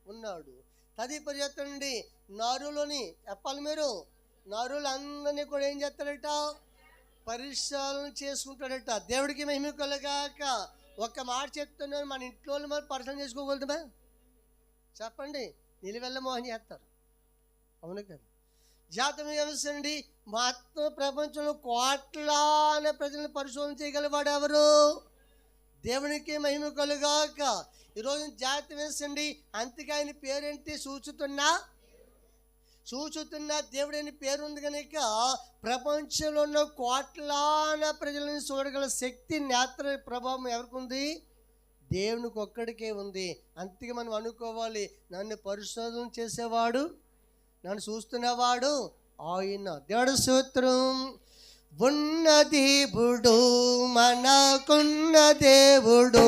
ఉన్నాడు. తదుపరి చెప్తానండి, నరులని చెప్పాలి మీరు, నరులందరినీ కూడా ఏం చేస్తాడట? పరిశీలన చేసుకుంటాడట. దేవుడికి మహిమ కలుగాక. ఒక్క మాట చెప్తున్నాను, మన ఇంట్లో మనం పరిశీలన చేసుకోగలుగుతామా? చెప్పండి. నిలువెల్ల మోహన్ చేస్తారు, అవును కదా? జాతం వ్యవస్థండి. మొత్తం ప్రపంచంలో కోట్లాన ప్రజలను పరిశోధన చేయగలవాడు ఎవరు? దేవునికి మహిమ కలుగాక. ఈరోజు జాతం వేసండి. అంతగా ఆయన పేరేంటి? సూచుతున్న దేవుడని పేరు ఉంది కనుక ప్రపంచంలో ఉన్న కోట్లాన ప్రజలను చూడగల శక్తి, నేత్ర ప్రభావం ఎవరికి ఉంది? దేవునికి ఒక్కడికే ఉంది. అందుకే మనం అనుకోవాలి, నన్ను పరిశోధన చేసేవాడు, నన్ను చూస్తున్నవాడు ఆయన. దేవుడు స్తోత్రం. ఉన్న దేవుడు మనకున్న దేవుడు,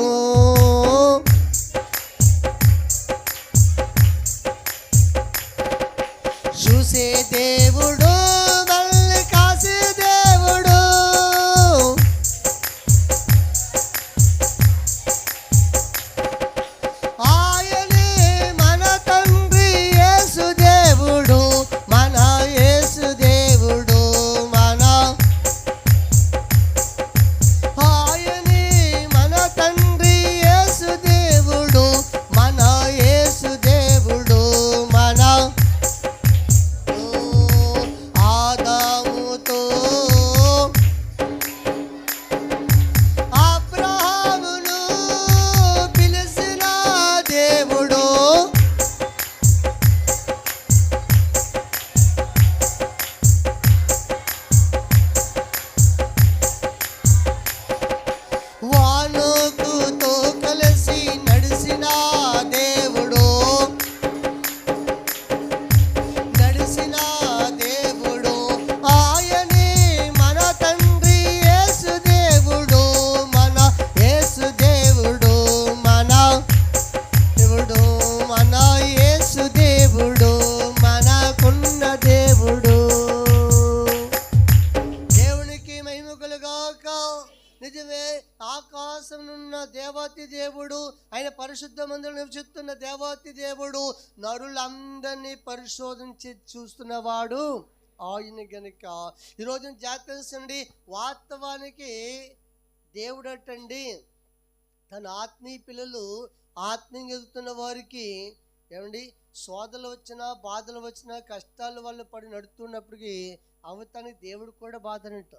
చూసే దేవుడు, మళ్ళీ కాసే దేవుడు, ఆయనే మన తండ్రి యేసు దేవుడు, మన యేసు దేవుడు, ఆయనే మన తండ్రి యేసు దేవుడు, మన యేసు దేవుడు, నిజమే, ఆకాశమునున్న దేవాతి దేవుడు, ఆయన పరిశుద్ధ మందిరంలో నివసిస్తున్న దేవాతి దేవుడు నరులందరినీ పరిశోధించి చూస్తున్నవాడు ఆయన గనుక ఈరోజు జాతీయండి. వాస్తవానికి దేవుడటండి తన ఆత్మీయ పిల్లలు ఆత్మీయంగా ఎదుగుతున్న వారికి ఏమండి శోధలు వచ్చినా బాధలు వచ్చినా కష్టాలు వాళ్ళు పడి నడుస్తున్నప్పటికీ అవతానికి దేవుడు కూడా బాధనంట,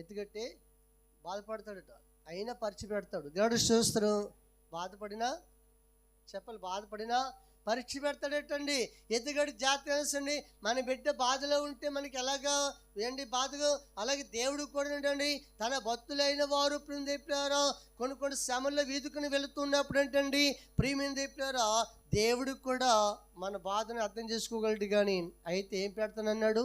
ఎందుకంటే బాధపడతాడట, అయినా పరీక్ష పెడతాడు. దేవుడు చూస్తారు, బాధపడినా చెప్పాలి, బాధపడినా పరీక్ష పెడతాడటండి. ఎందుకంటే జాగ్రత్త, మన బిడ్డ బాధలో ఉంటే మనకి ఎలాగా ఏంటి బాధగా, అలాగే దేవుడు కూడా ఏంటండి తన భక్తులైన వారు చెప్పారా కొన్ని శ్రమల్లో వీధుకుని వెళుతున్నప్పుడు ఏంటండి ప్రియమైన చెప్పారా దేవుడు కూడా మన బాధను అర్థం చేసుకోగలడు. కానీ అయితే ఏం పెడతానన్నాడు,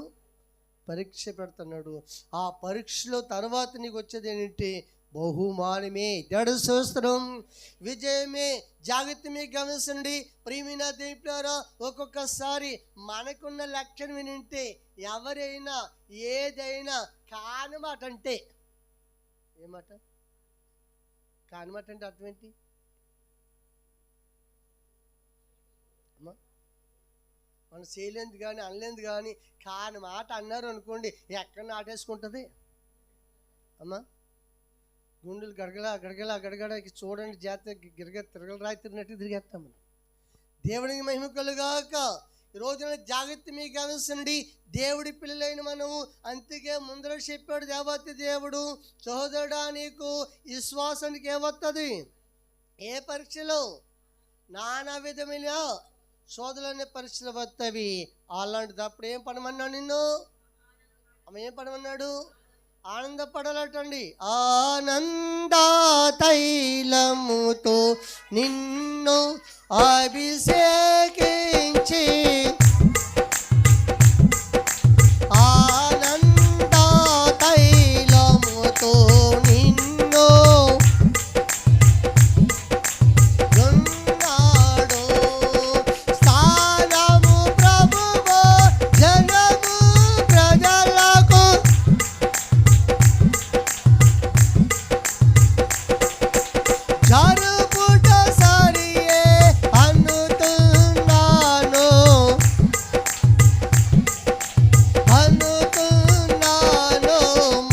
పరీక్ష పెడుతున్నాడు. ఆ పరీక్షలో తర్వాత నీకు వచ్చేది ఏంటంటే బహుమానమే, దేవుడు స్తోత్రం, విజయమే. జాగ్రత్త మీకు గమనించండి ప్రియమైన దేవులారా, ఒక్కొక్కసారి మనకున్న లక్షణం ఏంటంటే ఎవరైనా ఏదైనా కానమాట అంటే ఏమాట, కానమాట అంటే అర్థం ఏంటి అమ్మా? మనం చేయలేదు కానీ అనలేదు కానీ కాని మాట అన్నారు అనుకోండి, ఎక్కడ నాటేసుకుంటుంది అమ్మా? గుండెలు గడగడ చూడండి, జాతర తిరగల రాయి తిరిగినట్టు తిరిగేస్తాం మనం. దేవుడికి మహిమ కలుగాక. ఈ రోజున జాగ్రత్త మీకు గమనించండి, దేవుడి పిల్లలైన మనము అంతకే ముందర చెప్పాడు దేవతి దేవుడు, సహోదరుడా నీకు విశ్వాసానికి ఏమవుతుంది, ఏ పరీక్షలో నానా విధమైన శోధలనే పరీక్షలు వస్తావి. అలాంటిది అప్పుడు ఏం పడమన్నాడు నిన్ను, ఆమె ఏం పడమన్నాడు, ఆనందపడాలటండి. ఆనంద తైలముతో నిన్ను అభిషేకించి, ఆనంద తైలముతో నిన్ను ఉన్నాడు స్థానము ప్రభువు జనము ప్రజలకు జరుపుట సరియే అనుతున్నాను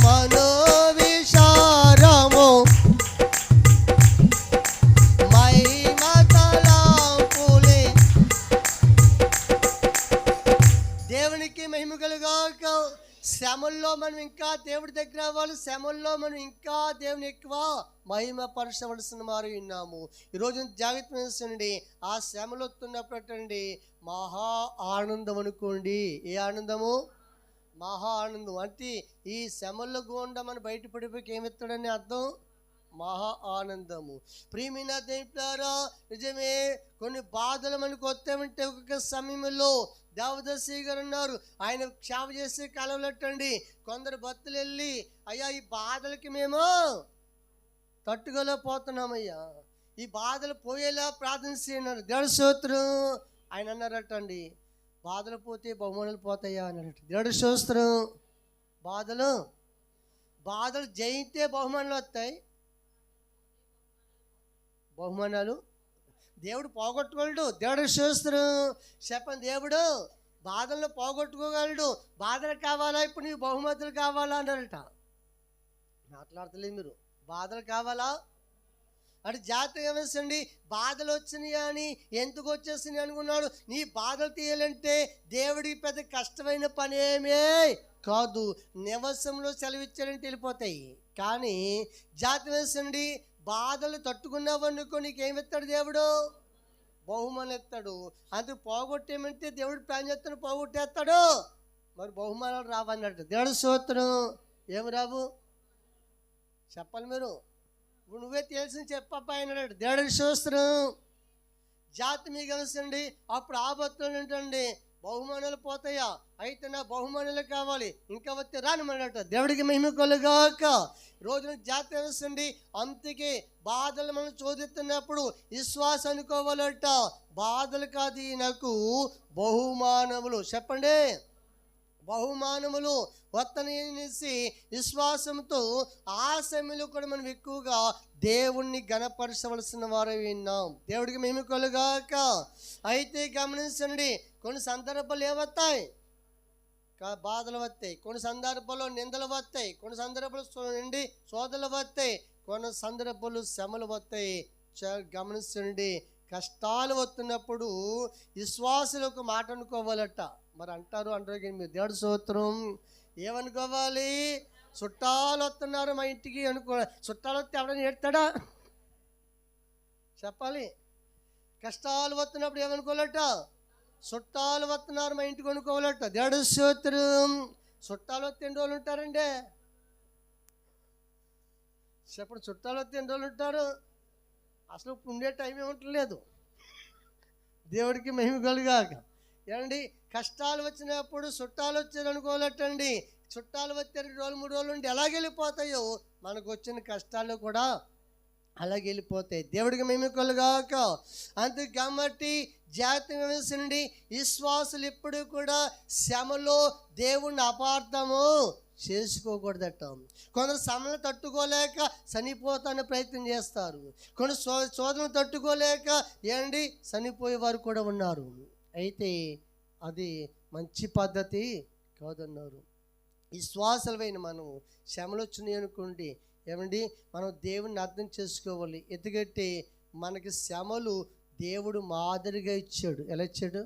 మనోవిచారము మహిమతలాంపులే. దేవునికి మహిమ కలుగాక. శ్రమల్లో మనం ఇంకా దేవుడి దగ్గర అవ్వాలి, శ్రమల్లో మనం ఇంకా దేవుని ఎక్కువ మహిమ పరచవలసిన వారు విన్నాము. ఈరోజు జాగ్రత్త వహించండి, ఆ శ్రమలు వస్తున్నప్పుడండి మహా ఆనందం అనుకోండి. ఏ ఆనందము, మహా ఆనందం. అంటే ఈ శ్రమల్లో గుండా మనం బయటపడిపోయి ఏమిస్తాడని అర్థం, మహా ఆనందము. ప్రియమైన దేవులారా నిజమే, కొన్ని బాధలు మనకు వస్తామంటే ఒక్కొక్క సమయంలో దేవదర్శి గారు ఉన్నారు, ఆయన క్షేమ చేసే కాలంలోటండి కొందరు భక్తులు వెళ్ళి అయ్యా ఈ బాధలకి మేము తట్టుకోలేకపోతున్నామయ్యా, ఈ బాధలు పోయేలా ప్రార్థన చేయన్నారు. దేవుడి స్తోత్రం. ఆయన అన్నారటండి బాధలు పోతే బహుమానాలు పోతాయా అన్నారట. దేవుడి స్తోత్రం. బాధలు జయితే బహుమానాలు వస్తాయి, బహుమానాలు దేవుడు పోగొట్టుకోగలడు. దేవుడు స్తోత్రం. చెప్పండి, దేవుడు బాధలను పోగొట్టుకోగలడు. బాధలు కావాలా, ఇప్పుడు నీకు బహుమతులు కావాలా అన్నారట. మాట్లాడతలేదు మీరు, బాధలు కావాలా అంటే జాగ్రత్తగా వేసండి. బాధలు వచ్చినాయి అని ఎందుకు వచ్చేసినాయి అనుకున్నాడు. నీ బాధలు తీయాలంటే దేవుడికి పెద్ద కష్టమైన పని ఏమే కాదు, నివసంలో సెలవిచ్చాడంటే వెళ్ళిపోతాయి. కానీ జాగ్రత్త వేసండి, బాధలు తట్టుకున్నావనుకో నీకేమి ఇస్తాడు దేవుడు, బహుమానం ఇస్తాడు. అందుకు పోగొట్టేమంటే దేవుడు ప్లాన్ చేస్తాడు, పోగొట్టేస్తాడు, మరి బహుమానాలు రావన్నట్టు. దేవుడు స్తోత్రం. ఏమి రావు చెప్పాలి మీరు, నువ్వే తెలిసి చెప్పప్ప అన్నాడు. దేవుడు స్తోత్రం. జాతి మీకు కలిసండి. అప్పుడు ఆపత్తులు ఏంటండి, బహుమానాలు పోతాయా, అయితే నా బహుమానాలు కావాలి, ఇంకా వస్తే రానమన్నట్టు. దేవుడికి మహిమ కలుగాక. రోజున జాతి కలిసండి. అందుకే బాధలు మనం చోదిస్తున్నప్పుడు విశ్వాసం అనుకోవాలట. బాధలు కాదు నాకు బహుమానములు. చెప్పండి, బహుమానములు వత్తనేసి విశ్వాసంతో ఆ సమయంలో కూడా మనం ఎక్కువగా దేవుణ్ణి గణపరచవలసిన వారు విన్నాం. దేవుడికి మేము కలుగాక. అయితే గమనించండి, కొన్ని సందర్భాలు ఏమవుతాయి? బాధలు వస్తాయి, కొన్ని సందర్భాల్లో నిందలు వస్తాయి, కొన్ని సందర్భాలు నుండి శోధనలు వస్తాయి, కొన్ని సందర్భాలు శ్రమలు వస్తాయి. గమనించండి, కష్టాలు వస్తున్నప్పుడు విశ్వాసులు ఒక మాట అనుకోవాలట. మరి అంటారు మీరు దేవుడి స్తోత్రం ఏమనుకోవాలి? చుట్టాలు వస్తున్నారు మా ఇంటికి అనుకో. చుట్టాలు వస్తే ఎవడని ఏడతాడా? చెప్పాలి. కష్టాలు వస్తున్నప్పుడు ఏమనుకోవాలట? చుట్టాలు వస్తున్నారు మా ఇంటికి అనుకోవాలట. దేవుడి స్తోత్రం. చుట్టాలు వస్తే ఎన్ని రోజులు ఉంటారండి? చెప్పండి, చుట్టాలు వస్తే ఎన్ని రోజులు ఉంటారు? అసలు ఉండే టైం ఏముంటలేదు. దేవుడికి మహిమ కలుగాక. ఏమండి, కష్టాలు వచ్చినప్పుడు చుట్టాలు వచ్చారు అనుకోవాలటండి. చుట్టాలు వచ్చే 2 రోజులు 3 రోజులు ఉండి ఎలాగెళ్ళిపోతాయో మనకు వచ్చిన కష్టాలు కూడా అలాగే వెళ్ళిపోతాయి. దేవుడికి మహిమ కలుగాక. అంతే కాబట్టి జాగ్రత్తగా వేసండి, విశ్వాసులు ఎప్పుడు కూడా శ్రమలో దేవుణ్ణి అపార్థము చేసుకోకూడదట. కొందరు శ్రమను తట్టుకోలేక చనిపోతానే ప్రయత్నం చేస్తారు. కొన్ని శోధనలు తట్టుకోలేక చనిపోయేవారు కూడా ఉన్నారు. అయితే అది మంచి పద్ధతి కాదన్నారు. విశ్వాసాలైన మనం శ్రమలు వచ్చినాయి అనుకోండి, మనం దేవుణ్ణి అర్థం చేసుకోవాలి. ఎందుకంటే మనకి శ్రమలు దేవుడు మాదిరిగా ఇచ్చాడు. ఎలా ఇచ్చాడు?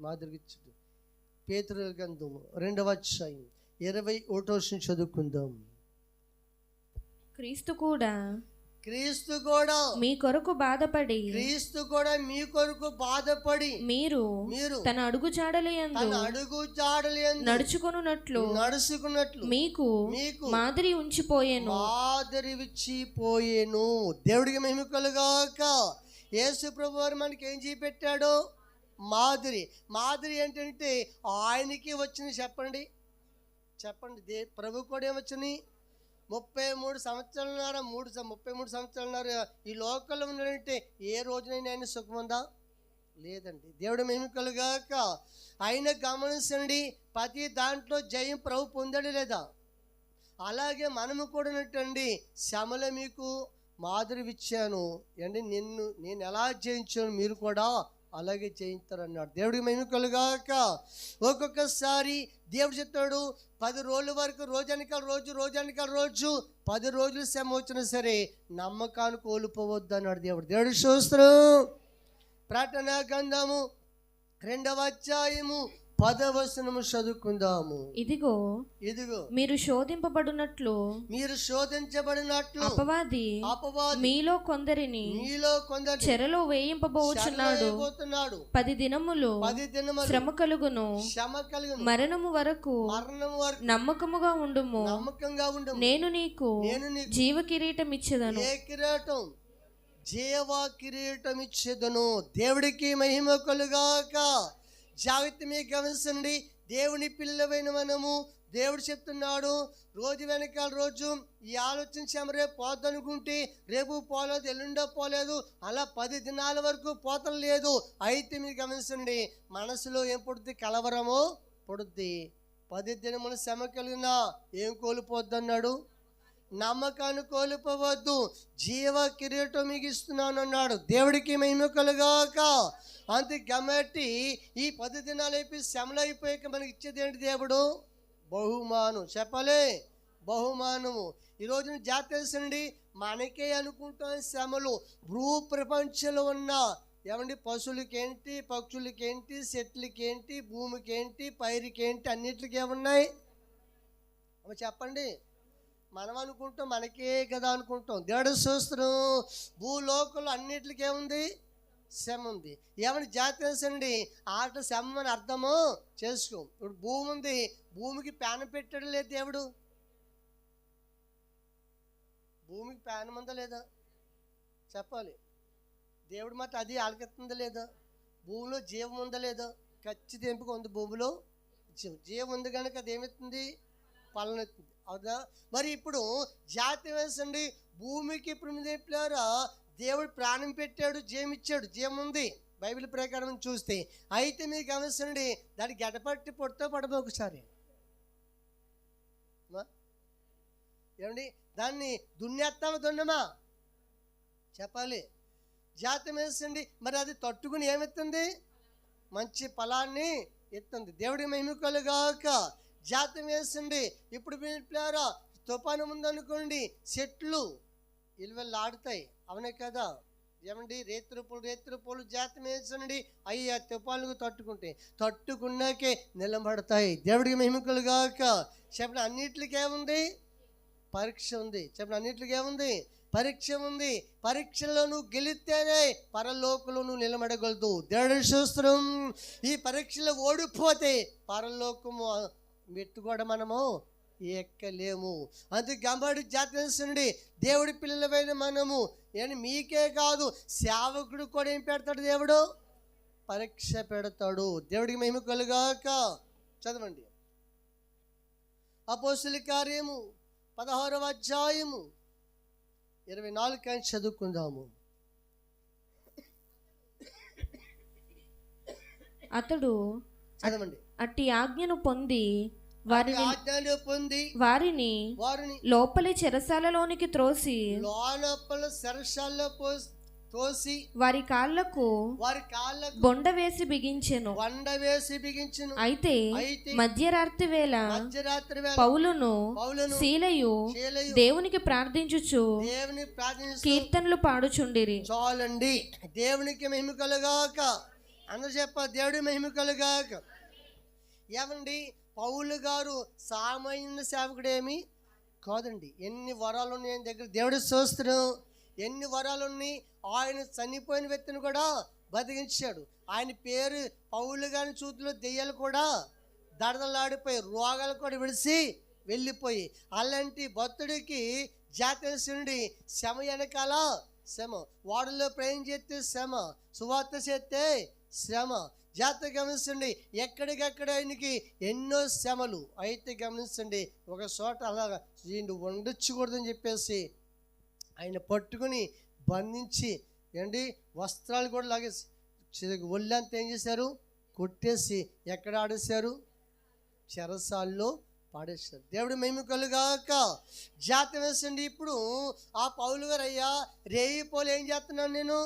మాదిరిగా ఇచ్చాడు. పేతురు గ్రంథం 2వ అధ్యాయం 21 చదువుకుందాం. క్రీస్తు కూడా మీ కొరకు బాధపడి మీరు తన అడుగు జాడలయందు నడుచుకొనున్నట్లు మీకు మాదిరి ఉంచిపోయేను. దేవుడికి మహిమ కలుగాక. యేసు ప్రభువారు మనకి ఏం చూపెట్టాడు? మాదిరి ఏంటంటే ఆయనకి వచ్చింది. చెప్పండి ప్రభు కూడా ఏమొచ్చినాయి? 33 సంవత్సరాలున్నారు ఈ లోకంలో ఉన్నాడంటే ఏ రోజునైనా ఆయన సుఖముందా? లేదండి. దేవుడు మహిమ కలుగాక. ఆయన గమనించండి, ప్రతి దాంట్లో జయం ప్రభు పొందాడు లేదా? అలాగే మనము కూడా ఉన్నట్టండి, శ్రమలో మీకు మాదిరి ఇచ్చాను నేను ఎలా జయించాను మీరు కూడా అలాగే జయిస్తారన్నాడు. దేవుడికి మహిమ కలుగాక. ఒక్కొక్కసారి దేవుడు చెప్తాడు 10 రోజుల వరకు రోజానికి రోజు 10 రోజులు శ్రమ వచ్చినా సరే నమ్మకాన్ని కోల్పోవద్దు అన్నాడు దేవుడు. దేవుడి స్తోత్రం. ప్రకటన గ్రంథము 2వ అధ్యాయము 10వ వచనము చదువుకుందాము. ఇదిగో మీరు శోధించబడినట్లు అపవాది మీలో కొందరిని చెరలో వేయింపబోచున్నాడు. 10 దినములు శ్రమ కలుగును, మరణము వరకు నమ్మకముగా ఉండుము. నేను నీకు జీవ కిరీటం ఇచ్చేదను. జీవ కిరీటం ఇచ్చేదను. దేవుడికి మహిమ కలుగాక. జాగ్రత్త మీకు గమనించండి, దేవుని పిల్లలైన మనము దేవుడు చెప్తున్నాడు, రోజు వెనకాల రోజు ఈ ఆలోచించాము రేపు పోద్దనుకుంటే రేపు పోలేదు, ఎల్లుండో పోలేదు, అలా 10 దినాల వరకు పోతం లేదు. అయితే మీరు గమనించండి, మనసులో ఏం పుడుద్ది? కలవరము పుడుద్ది. 10 దినముల శ్రమ కలిగినా ఏం కోల్పోద్దు అన్నాడు? నమ్మకాన్ని కోల్పోవద్దు, జీవ కిరీటం మీకు ఇస్తున్నాను అన్నాడు. దేవుడికి మహిమ కలుగాక. అంతే కాబట్టి ఈ 10 దినాలు అయిపోయి శ్రమలు అయిపోయాక మనకి ఇచ్చేది ఏంటి? దేవుడు బహుమానం. చెప్పలే, బహుమానము. ఈరోజు జాతేసండి, మనకే అనుకుంటాం శ్రమలు. భూ ప్రపంచంలో ఉన్న పశువులకేంటి, పక్షులకేంటి, చెట్లకేంటి, భూమికేంటి, పైరుకేంటి, అన్నిటికీ ఏమున్నాయి చెప్పండి? మనం అనుకుంటాం మనకే కదా అనుకుంటాం. దేవుడు స్తోత్రం. భూలోకంలో అన్నిటికీ ఏముంది? శ్రమ ఉంది. జాతేసండి, ఆట శ్రమ అని అర్థము చేసుకో. ఇప్పుడు భూమి ఉంది, భూమికి ప్యాన్ పెట్టాడు లేదు దేవుడు? భూమికి ప్యాన్ ఉందా లేదా? చెప్పాలి. దేవుడు మాట అది ఆలకెత్తుందా లేదా? భూమిలో జీవం ఉందా లేదా? ఖచ్చితంగా ఎంపిక ఉంది. భూమిలో జీవం ఉంది కనుక అది ఏమెత్తుంది? పలనెత్తుంది. అవునా? మరి ఇప్పుడు జాతి వేసండి, భూమికి ఇప్పుడు దేవుడు ప్రాణం పెట్టాడు, జీవం ఇచ్చాడు, జీవం ఉంది బైబిల్ ప్రకారం చూస్తే. అయితే మీరు గమనించండి, దాన్ని గడపట్టి పొట్టో పడబో ఒకసారి ఏమండి దాన్ని దున్నేస్తామా దున్నమా చెప్పాలి. జాతం వేసండి, మరి అది తట్టుకుని ఏమెత్తుంది? మంచి ఫలాన్ని ఎత్తుంది. దేవుడి మహిమ కలుగాక. జాతం వేసండి. ఇప్పుడు పిల్లారా తుఫాను ముందనుకోండి, చెట్లు ఇల్వెళ్ళు ఆడుతాయి, అవునే కదా? ఏమండి రేత్రుపూలు జాతం వేసండి, అవి ఆ తుఫానుకు తట్టుకున్నాకే నిలబడతాయి. దేవుడికి మహిమ కలుగాక. చెప్పండి, అన్నిటికీ ఏముంది? పరీక్ష ఉంది. చెప్పండి, అన్నిటికీ ఏముంది? పరీక్ష ఉంది. పరీక్షలో నువ్వు గెలిస్తేనే పరలోకంలో నువ్వు నిలబడగలదు. దేవుడి స్తోత్రం. ఈ పరీక్షలో ఓడిపోతే పరలోకము మెట్టు కూడా మనము ఎక్కలేము. అందుకే గంబాడి జాతీయండి, దేవుడి పిల్లలమైన మనము మీకే కాదు సేవకుడు కూడా ఏం పెడతాడు? దేవుడు పరీక్ష పెడతాడు. దేవుడికి మహిమ కలుగాక. చదవండి అపోస్తలుల కార్యము 16వ అధ్యాయము 24 చదువుకుందాము. అతడు చదవండి. అట్టి ఆజ్ఞను పొంది వారిని లోపలి చెరసాలలోనికి త్రోసి వారి కాళ్ళకు బొండ వేసి బిగించెను. అయితే మధ్యరాత్రి వేళ పౌలును శీలయు దేవునికి ప్రార్థించుచు కీర్తనలు పాడుచుండిరి. చాలండి. దేవునికి మహిమ కలుగాక. అందరూ చెప్ప దేవుడి మహిమ కలుగాక. ఏమండి పౌలు గారు సామాన్య సేవకుడేమి కాదండి. ఎన్ని వరాలు ఉన్నాయి ఆయన దగ్గర. దేవుడి స్తోత్రం. ఎన్ని వరాలు ఉన్నాయి. ఆయన చనిపోయిన వ్యక్తిని కూడా బతికించాడు. ఆయన పేరు పౌలు గారి చూతులో దెయ్యాలు కూడా దడదలాడిపోయి, రోగాలు కూడా విడిసి వెళ్ళిపోయి, అలాంటి భక్తుడికి జాతీయుడి శ్రమ వెనకాల శ్రమ, వాడిలో ప్రయాణం చేస్తే శ్రమ, సువార్త చేస్తే శ్రమ. జాగ్రత్త గమనించండి. ఎక్కడికక్కడ ఆయనకి ఎన్నో శ్రమలు. అయితే గమనించండి, ఒక చోట అలాగా ఈయన వండొచ్చకూడదని చెప్పేసి ఆయన పట్టుకుని బంధించి వస్త్రాలు కూడా లాగేసి ఒళ్ళంతా ఏం చేశారు? కొట్టేసి ఎక్కడ ఆడేశారు? చెరసాల్లో పాడేశారు. దేవుడి మహిమ కలుగాక. జాగ్రత్త వేసండి. ఇప్పుడు ఆ పౌలు గారు, అయ్యా రేయిపోలు ఏం చేస్తున్నాను నేను?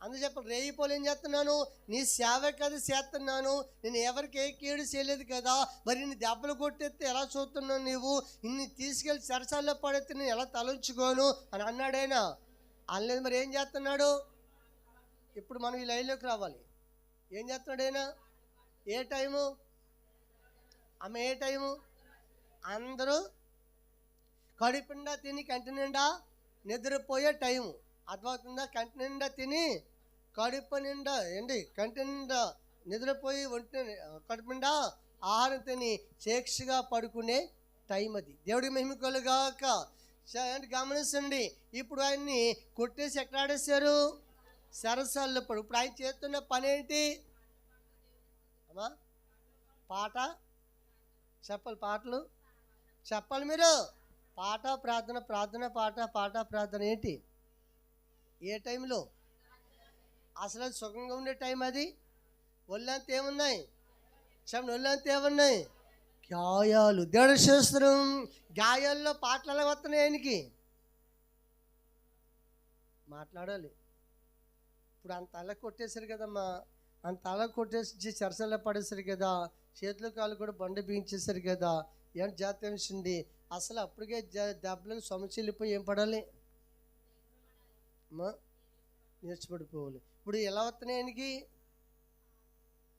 అందుకు చెప్పండి, రేయిపోలు ఏం చేస్తున్నాను? నీ సేవ కదా చేస్తున్నాను, నేను ఎవరికి ఏ కీడు చేయలేదు కదా, మరి నీ దెబ్బలు కొట్టేస్తే ఎలా చూస్తున్నావు నీవు? ఇన్ని తీసుకెళ్ళి చెరసాల్లో పడేస్తే నేను ఎలా తలంచుకోను అని అన్నాడైనా. అనలేదు. మరి ఏం చేస్తున్నాడు? ఇప్పుడు మనం ఈ లైన్లోకి రావాలి. ఏం చేస్తున్నాడైనా? ఏ టైము? ఆమె ఏ టైము? అందరూ కడుపుండా తిని కంటి నిండా నిద్రపోయే టైము. అర్థమవుతుందా? కంటి నిండా తిని కడుపు నిండా కంటి నిండా నిద్రపోయి కడుపు నిండా ఆహారం తిని చేక్షగా పడుకునే టైం అది. దేవుడికి మహిమ కలుగాక. గమనించండి. ఇప్పుడు ఆయన్ని కొట్టేసి ఎక్కడ ఆడేశారు? సరసాల్లో పడు. ఇప్పుడు ఆయన చేస్తున్న పని ఏంటి అమ్మా? పాట చెప్పాలి. పాటలు చెప్పాలి మీరు. పాట ప్రార్థన, ప్రార్థన పాట, పాట ప్రార్థన. ఏంటి? ఏ టైంలో? అసలు అది సుఖంగా ఉండే టైం అది. ఒళ్ళంతా ఏమున్నాయి? చెప్పండి, ఒళ్ళంతా ఏమున్నాయి? గాయాలు. దేవుడి శాస్త్రం. గాయాల్లో పాటలు ఎలా వస్తున్నాయి ఆయనకి? మాట్లాడాలి. ఇప్పుడు అంత అలా కొట్టేశారు కదమ్మా, అంత అలా కొట్టేసి చెరసల్లో పడేశారు కదా, చేతులు కాళ్ళు కూడా బండ బిగించేశారు కదా. ఏం జాతీయం వేసింది అసలు? అప్పటికే దెబ్బలకు సమస్యలిపోయి ఏం పడాలి అమ్మా? నేర్చిపడిపోవాలి. ఇప్పుడు ఎలా వస్తున్నాయి ఆయనకి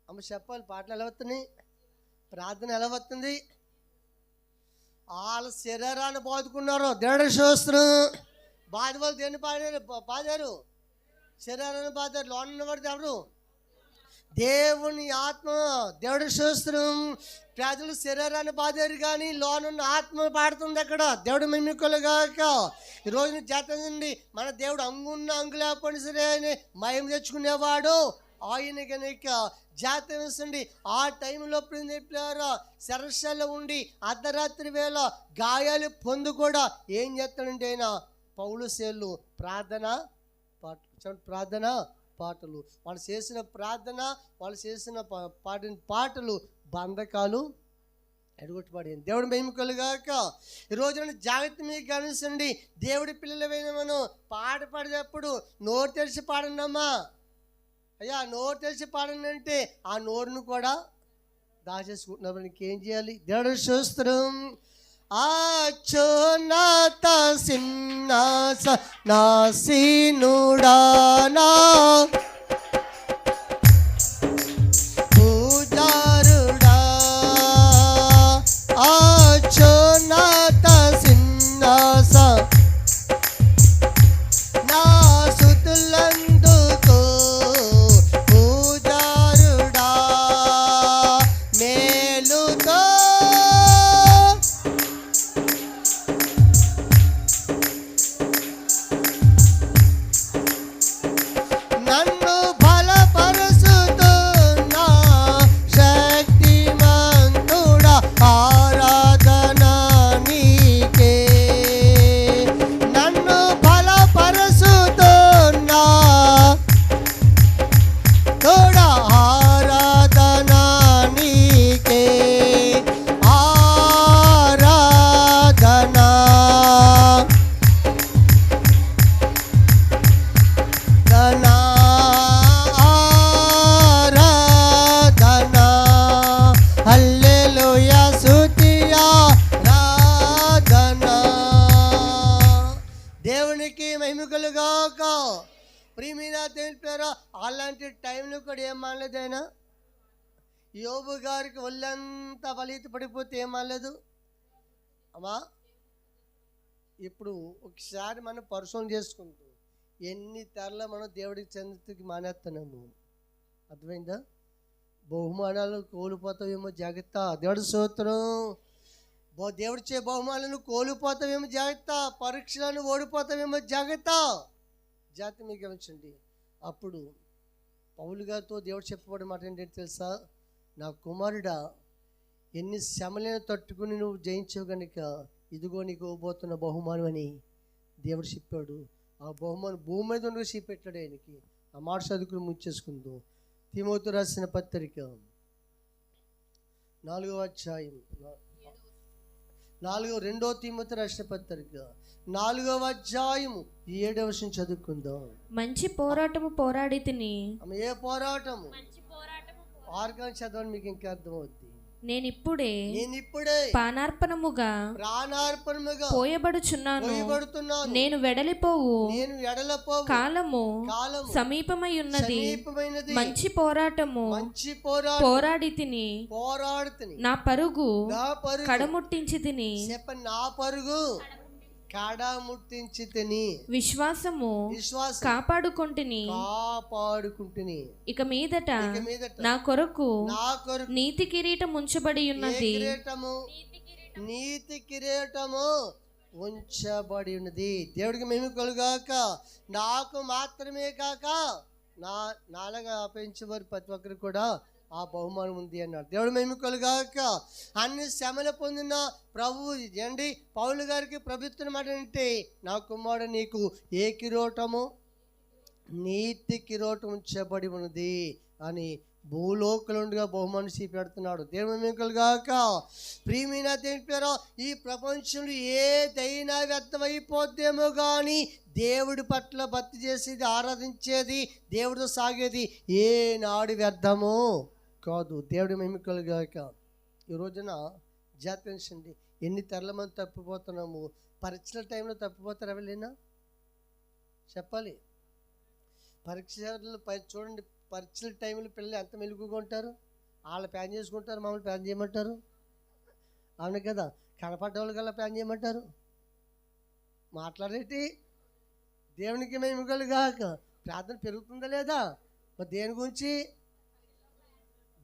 అమ్మ? చెప్పాలి. పాటలు ఎలా వస్తున్నాయి? ప్రార్థన ఎలా వస్తుంది? వాళ్ళ శరీరాన్ని బాదుకున్నారు. దేవుడి శాస్త్రం. బాధ వాళ్ళు దేన్ని బాధారు? శరీరాన్ని బాధారు. లోన్ ఉన్నవాడు ఎవరు? దేవుని ఆత్మ. దేవుడి శాస్త్రం. ప్రజలు శరీరాన్ని బాధారు కానీ లోనున్న ఆత్మ పాడుతుంది అక్కడ. దేవుడు మహిమకులుగాక. ఈరోజు జాతండి మన దేవుడు అంగున్న అంగు లేకపోయినా సరే ఆయన మహిమ తెచ్చుకునేవాడు ఆయన కనుక జాతం వేసండి. ఆ టైంలో చెప్పారా సరస్సులో ఉండి అర్ధరాత్రి వేళ గాయాలు పొందు కూడా ఏం చేస్తాడంటే ఆయన పౌలు సేళ్ళు ప్రార్థన పాటలు. వాళ్ళు చేసిన ప్రార్థన, వాళ్ళు చేసిన పాటలు బంధకాలు ఎడగొట్టబడింది. దేవుడు మహిమకలుగాక. ఈ రోజున జాగ్రత్త మీకు గమనించండి. దేవుడి పిల్లలమైన మనం పాట పాడేటప్పుడు నోరు తెరిచి పాడండమ్మా. అయ్యా నోరు తెరిచి పాడండి అంటే ఆ నోరును కూడా దాచేసుకుంటున్నప్పుడు ఇంకేం చేయాలి? దేవుడు స్తోత్రం. అచ్యున్నత సింహాసనాసీనుడానా పూజారుడా, అచ్యున్నత సింహాసన నా స్తుతులందుకో పూజారుడా, మేలుతో నన్ను బలపరుస్తున్నా శక్తిమంతుడా, ఆరాధన నీకే. నన్ను బలపరుస్తున్నా తోడా, ఆరాధన నీకే. ఆరాధన ధనా ఆరాధనా హల్లెలూయా స్తుతియా ఆరాధనా. దేవునికి మహిమ కలుగాక. ప్రియమైన దేవుని పేరు. అలాంటి టైంలో కూడా ఏం మానలేదు ఆయన. యోబు గారికి ఒళ్ళంతా బలిత పడిపోతే ఏం మానలేదు అమ్మా. ఇప్పుడు ఒకసారి మనం పరిశోధన చేసుకుంటూ ఎన్ని తెరల మనం దేవుడికి చెందుతూ మానేస్తున్నాము. అర్థమైందా? బహుమానాలు కోల్పోతావేమో జాగ్రత్త. దేవుడి స్తోత్రం. దేవుడిచ్చే బహుమానాలను కోల్పోతావేమో జాగ్రత్త. పరీక్షలను ఓడిపోతావేమో జాగ్రత్త. జాగ్రత్త మీకు గమనించండి. అప్పుడు పౌలు గారితో దేవుడు చెప్పబడిన మాట ఏంటంటే తెలుసా? నా కుమారుడా, ఎన్ని శ్రమలను తట్టుకుని నువ్వు జయించావు కనుక ఇదిగో నీకు ఇవ్వబోతున్న బహుమానం అని దేవుడు చెప్పాడు. ఆ బహుమానం భూమి మీద ఉండి చూపెట్టాడు ఆయనకి. ఆ మాట చదువుకుని ముచ్చేసుకుందాం. తిమోతి రాసిన పత్రిక 4వ అధ్యాయం 2 తిమోతి రాసిన పత్రిక 4వ అధ్యాయము 7వ వచనం చదువుకుందాం. మంచి పోరాటము పోరాడి తిని. ఏ పోరాటము? ఆర్గాన్ చదవండి, మీకు ఇంకా అర్థమవుద్ది. నేనిప్పుడే ప్రాణార్పణముగా పోయబడుచున్నాను. నేను వెడలిపోవు కాలము సమీపమై ఉన్నది. మంచి పోరాటము పోరాడి తిని. నా పరుగు కడముట్టించి తిని. నా పరుగు కాడముట్టించి తిని. విశ్వాసము కాపాడుకుంటుని. ఇక మీదట నా కొరకు నీతి కిరీటం ఉంచబడి ఉన్నది. నీతి కిరీటము ఉంచబడి ఉన్నది. దేవుడికి మేము కలుగాక. నాకు మాత్రమే కాక నాలుగా పెంచేవారు ప్రతి ఒక్కరు కూడా ఆ బహుమానం ఉంది అన్నాడు. దేవుడు మేము కలుగాక. అన్ని శ్రమలు పొందిన ప్రభువు ఏంటి పౌలు గారికి ప్రభుత్వం మాట అంటే, నా కుమారుడు నీకు ఏ కిరీటము? నీతి కిరీటం ఉంచబడి ఉన్నది అని భూలోకలుండగా బహుమానం చూపెడుతున్నాడు. దేవుడు మేము కలుగాక. ప్రియమైన దేవుని పేరు. ఈ ప్రపంచంలో ఏదైనా వ్యర్థమైపోద్దేమో కానీ దేవుడి పట్ల భక్తి చేసేది, ఆరాధించేది, దేవుడితో సాగేది ఏనాడు వ్యర్థమో కాదు. దేవుడి మహిమ కలుగాక. ఈ రోజున జాతకండి ఎన్ని తెరల మంది తప్పిపోతున్నాము. పరీక్షల టైంలో తప్పిపోతారు ఎవరైనా చెప్పాలి. పరీక్షలు చూడండి, పరీక్షల టైంలో పిల్లలు ఎంత మెలుగుగా ఉంటారు. వాళ్ళు ప్యాన్ చేసుకుంటారు, మామూలు ప్యాన్ చేయమంటారు. అవును కదా. కనపడ్డ వాళ్ళు కల్లా ప్యాన్ చేయమంటారు. మాట్లాడేటి దేవునికి మహిమ కలుగాక. ప్రార్థన పెరుగుతుందా లేదా? మరి దేని గురించి?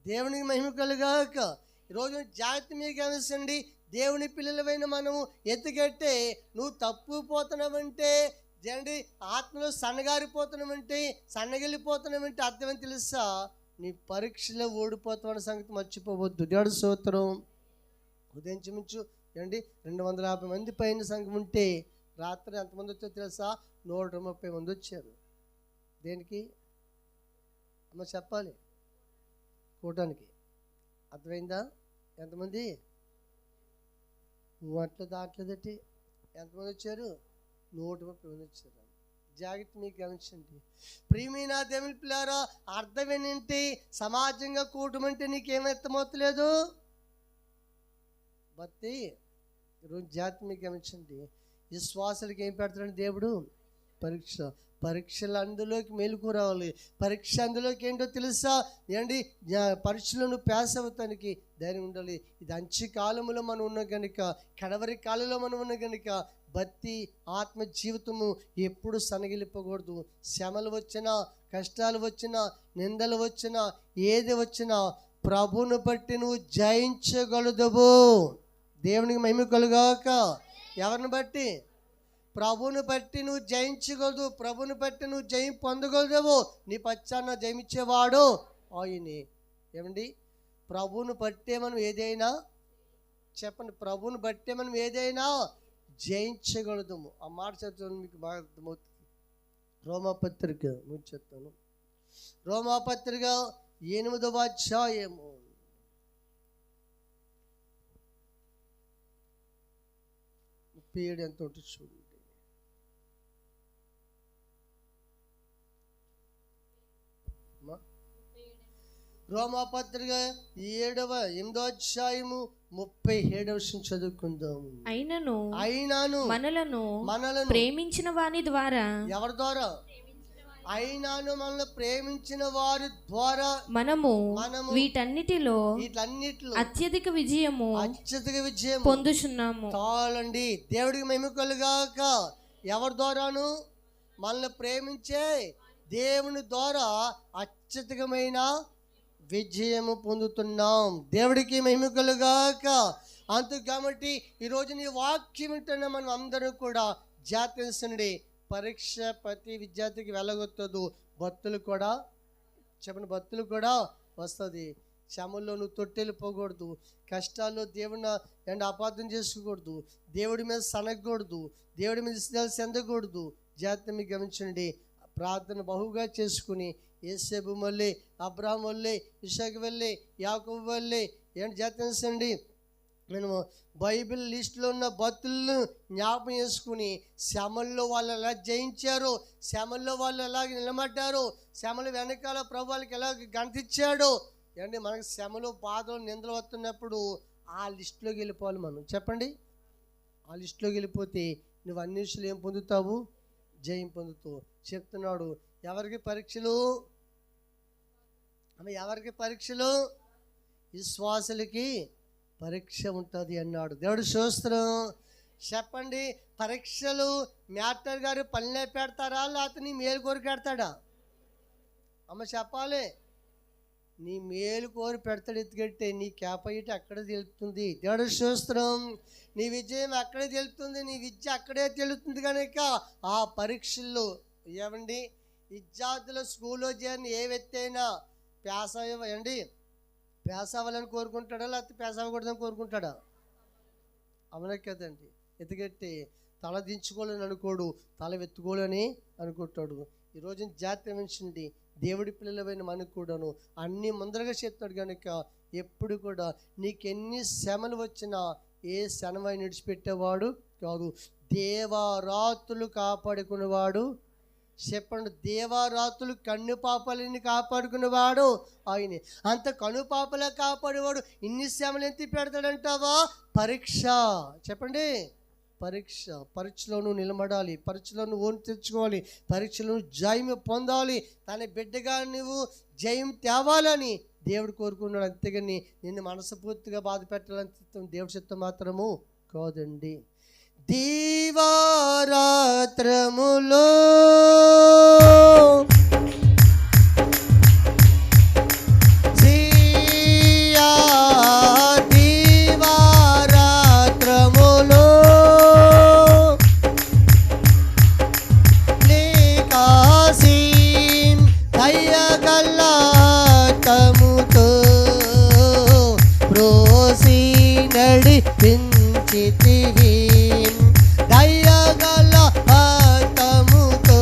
దేవునికి మహిమ కలుగాక. ఈరోజు జాగ్రత్త మీకు గమనించండి. దేవుని పిల్లలమైన మనము ఎత్తుకెట్టే నువ్వు తప్పుపోతున్నావంటే జండి ఆత్మలో సన్నగారిపోతున్నామంటే సన్నగిల్లిపోతున్నామంటే అర్థమని తెలుసా? నీ పరీక్షలో ఓడిపోతామన్న సంగతి మర్చిపోవద్దు. దేవుడి స్తోత్రం. ఉదయించమించు ఏంటి 250 మంది పైన సంఘం ఉంటే రాత్రి ఎంతమంది వచ్చారో తెలుసా? 130 మంది వచ్చారు. దేనికి అమ్మ చెప్పాలి? కూటానికి. అర్థమైందా? ఎంతమంది? అట్లా దాట్లేదటి. ఎంతమంది వచ్చారు? 130 మంది వచ్చారు. జాగ్రత్త, మీకు గమనించండి. ప్రియమైన దేవుని పిల్లారా, అర్థం ఏంటి? సమాజంగా కూటమి అంటే నీకేమర్థమవుతలేదు. బట్టి ఈరోజు జాగ్రత్త, మీకు గమనించండి. విశ్వాసాలకు ఏం పెడతాడండి దేవుడు? పరీక్ష. పరీక్షలు అందులోకి మేలుకు రావాలి. పరీక్ష అందులోకి ఏంటో తెలుసా ఏంటి? పరీక్షలో నువ్వు పాస్ అవుతానికి ధైర్యం ఉండాలి. ఇది అంచు కాలంలో మనం ఉన్న కనుక, కడవరి కాలంలో మనం ఉన్న కనుక భక్తి ఆత్మ జీవితము ఎప్పుడు సనగిలిపోకూడదు. శ్రమలు వచ్చినా, కష్టాలు వచ్చినా, నిందలు వచ్చినా, ఏది వచ్చినా ప్రభువును బట్టి నువ్వు జయించగలదువు. దేవునికి మహిమ కలుగాక. ఎవరిని బట్టి? ప్రభువుని బట్టి నువ్వు జయించగలదు. ప్రభువుని బట్టి నువ్వు జయం పొందగలదు. నీ పచ్చాన్న జయించేవాడు ఆయనే. ఏమండి? ప్రభువుని బట్టే మనం ఏదైనా, చెప్పండి, ప్రభువుని బట్టే మనం ఏదైనా జయించగలదుము. ఆ మాట చదువుతాను, మీకు బాగా అర్థమవుతుంది. రోమాపత్రిక మీకు చెప్తాను. రోమాపత్రిక 8వ అధ్యాయము 37 ఎంత ఉంటుంది చూడండి. రోమాపత్రిక 8వ అధ్యాయము 37 చదువుకుందాం. అయినాను మనలను ప్రేమించిన వాని ద్వారా. ఎవరి ద్వారా? అయినాను మనల్ని ప్రేమించిన వారి ద్వారా మనము వీటన్నిటిలో అత్యధిక విజయము పొందుచున్నాము. చాలండి. దేవుడికి మహిమ కలుగాక. ఎవరి ద్వారాను? మనల్ని ప్రేమించే దేవుని ద్వారా అత్యధికమైన విజయము పొందుతున్నాం. దేవుడికి మహిమ కలుగాక. అంతే కాబట్టి ఈరోజు నీ వాక్యం వింటున్న మనం అందరూ కూడా జాగ్రత్త. పరీక్ష ప్రతి విద్యార్థికి వెళ్ళగొత్తదు. భక్తులు కూడా, చెప్పండి, భక్తులు కూడా వస్తుంది. శ్రమల్లో నువ్వు తొట్టెళ్ళిపోకూడదు. కష్టాల్లో దేవుని అపార్థం చేసుకోకూడదు. దేవుడి మీద సనగకూడదు. దేవుడి మీద ఇష్టాలు చెందకూడదు. జాగ్రత్త, మీకు గమనించండి. ప్రార్థన బహుగా చేసుకుని యేసేపు వల్లే, అబ్రాహాం వల్లే, ఇషాకు వల్లే, యాకోబు వల్లే ఏంటి జాగ్రత్త. మేము బైబిల్ లిస్టులో ఉన్న భక్తులను జ్ఞాపకం చేసుకుని శ్రమల్లో వాళ్ళు ఎలా జయించారో, శ్రమల్లో వాళ్ళు ఎలాగ నిలబడ్డారో, శ్రమల వెనకాల ప్రభు వాళ్ళకి ఎలాగ గంతిచ్చాడో. ఏంటి? మనకు శ్రమలు, బాధలు, నిందలు వస్తున్నప్పుడు ఆ లిస్టులోకి వెళ్ళిపోవాలి మనం. చెప్పండి, ఆ లిస్టులోకి వెళ్ళిపోతే నువ్వు అన్ని విషయాలు ఏం పొందుతావు? జయం పొందుతావు. చెప్తున్నాడు. ఎవరికి పరీక్షలు? ఎవరికి పరీక్షలు? విశ్వాసులకి పరీక్ష ఉంటుంది అన్నాడు. దేవుడు స్తోత్రం. చెప్పండి, పరీక్షలు మ్యాటర్ గారు పనిలో పెడతారా, లేకపోతే నీ మేలు కోరి పెడతాడా? చెప్పాలి. నీ మేలు కోరి పెడతాడు. ఎత్తుకెట్టే నీ క్యాపైట్ అక్కడే తెలుస్తుంది. దేవుడు స్తోత్రం. నీ విజయం అక్కడే తెలుస్తుంది. నీ విద్య అక్కడే తెలుస్తుంది. కనుక ఆ పరీక్షల్లో ఏమండి, విద్యార్థుల స్కూల్లో చేరిన ఏ వ్యక్తి అయినా ప్యాస్ అవ్వండి, ప్యాస్ అవ్వాలని కోరుకుంటాడా, లేకపోతే ప్యాస్ అవ్వకూడదని కోరుకుంటాడా? అవునా కదండి. ఎత్తుకెట్టి తల దించుకోవాలని అనుకోడు, తల వెత్తుకోవాలని అనుకుంటాడు. ఈరోజు జాగ్రత్త వహించండి. దేవుడి పిల్లలమైన మనకు కూడాను అన్ని ముందరగా చెప్తాడు. కనుక ఎప్పుడు కూడా నీకెన్ని శ్రమలు వచ్చినా ఏ శ్రమని విడిచిపెట్టేవాడు కాదు. దేవారాత్రులు కాపాడుకునేవాడు. చెప్పండి, దేవారాత్రులు కన్ను పాపాలని కాపాడుకునేవాడు ఆయనే. అంత కన్ను పాపలా కాపాడేవాడు ఇన్ని శ్రమలు ఎత్తి పెడతాడంటావా? పరీక్ష. చెప్పండి, పరీక్ష. పరీక్షలో నువ్వు నిలబడాలి. పరీక్షలో నువ్వు ఓన్ తెచ్చుకోవాలి. పరీక్షలో నువ్వు జయం పొందాలి. తన బిడ్డగా నువ్వు జయం తేవాలని దేవుడు కోరుకున్నాడు. అంతేగాని నిన్ను మనస్ఫూర్తిగా బాధ పెట్టాలని దేవుడి చిత్తం మాత్రము కాదండి. దీవారాత్రములో నడిపించితివి దయగల హస్తముతో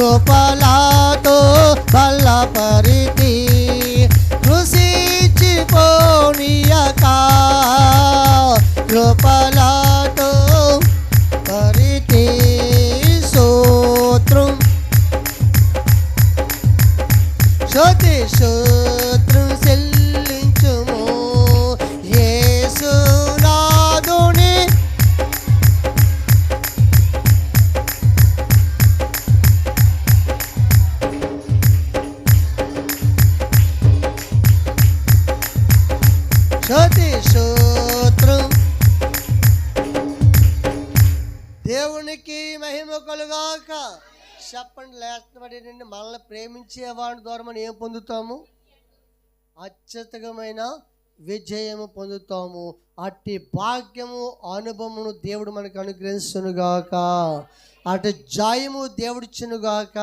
కృపలతో బలపరితి కృషించిపోనీయక కృపలతో పరితి స్తోత్రం స్తోత్రం చెల్లించుము యేసునాథుని స్తోత్రం. దేవునికి మహిమ కలుగాక. చెప్పండి, లేకపోతే మనల్ని ప్రేమించే వాడి ద్వారా మనం ఏం పొందుతాము? అత్యధికమైన విజయము పొందుతాము. అట్టి భాగ్యము అనుభవమును దేవుడు మనకు అనుగ్రహించునుగాక. అటు జయము దేవుడిచ్చునుగాక.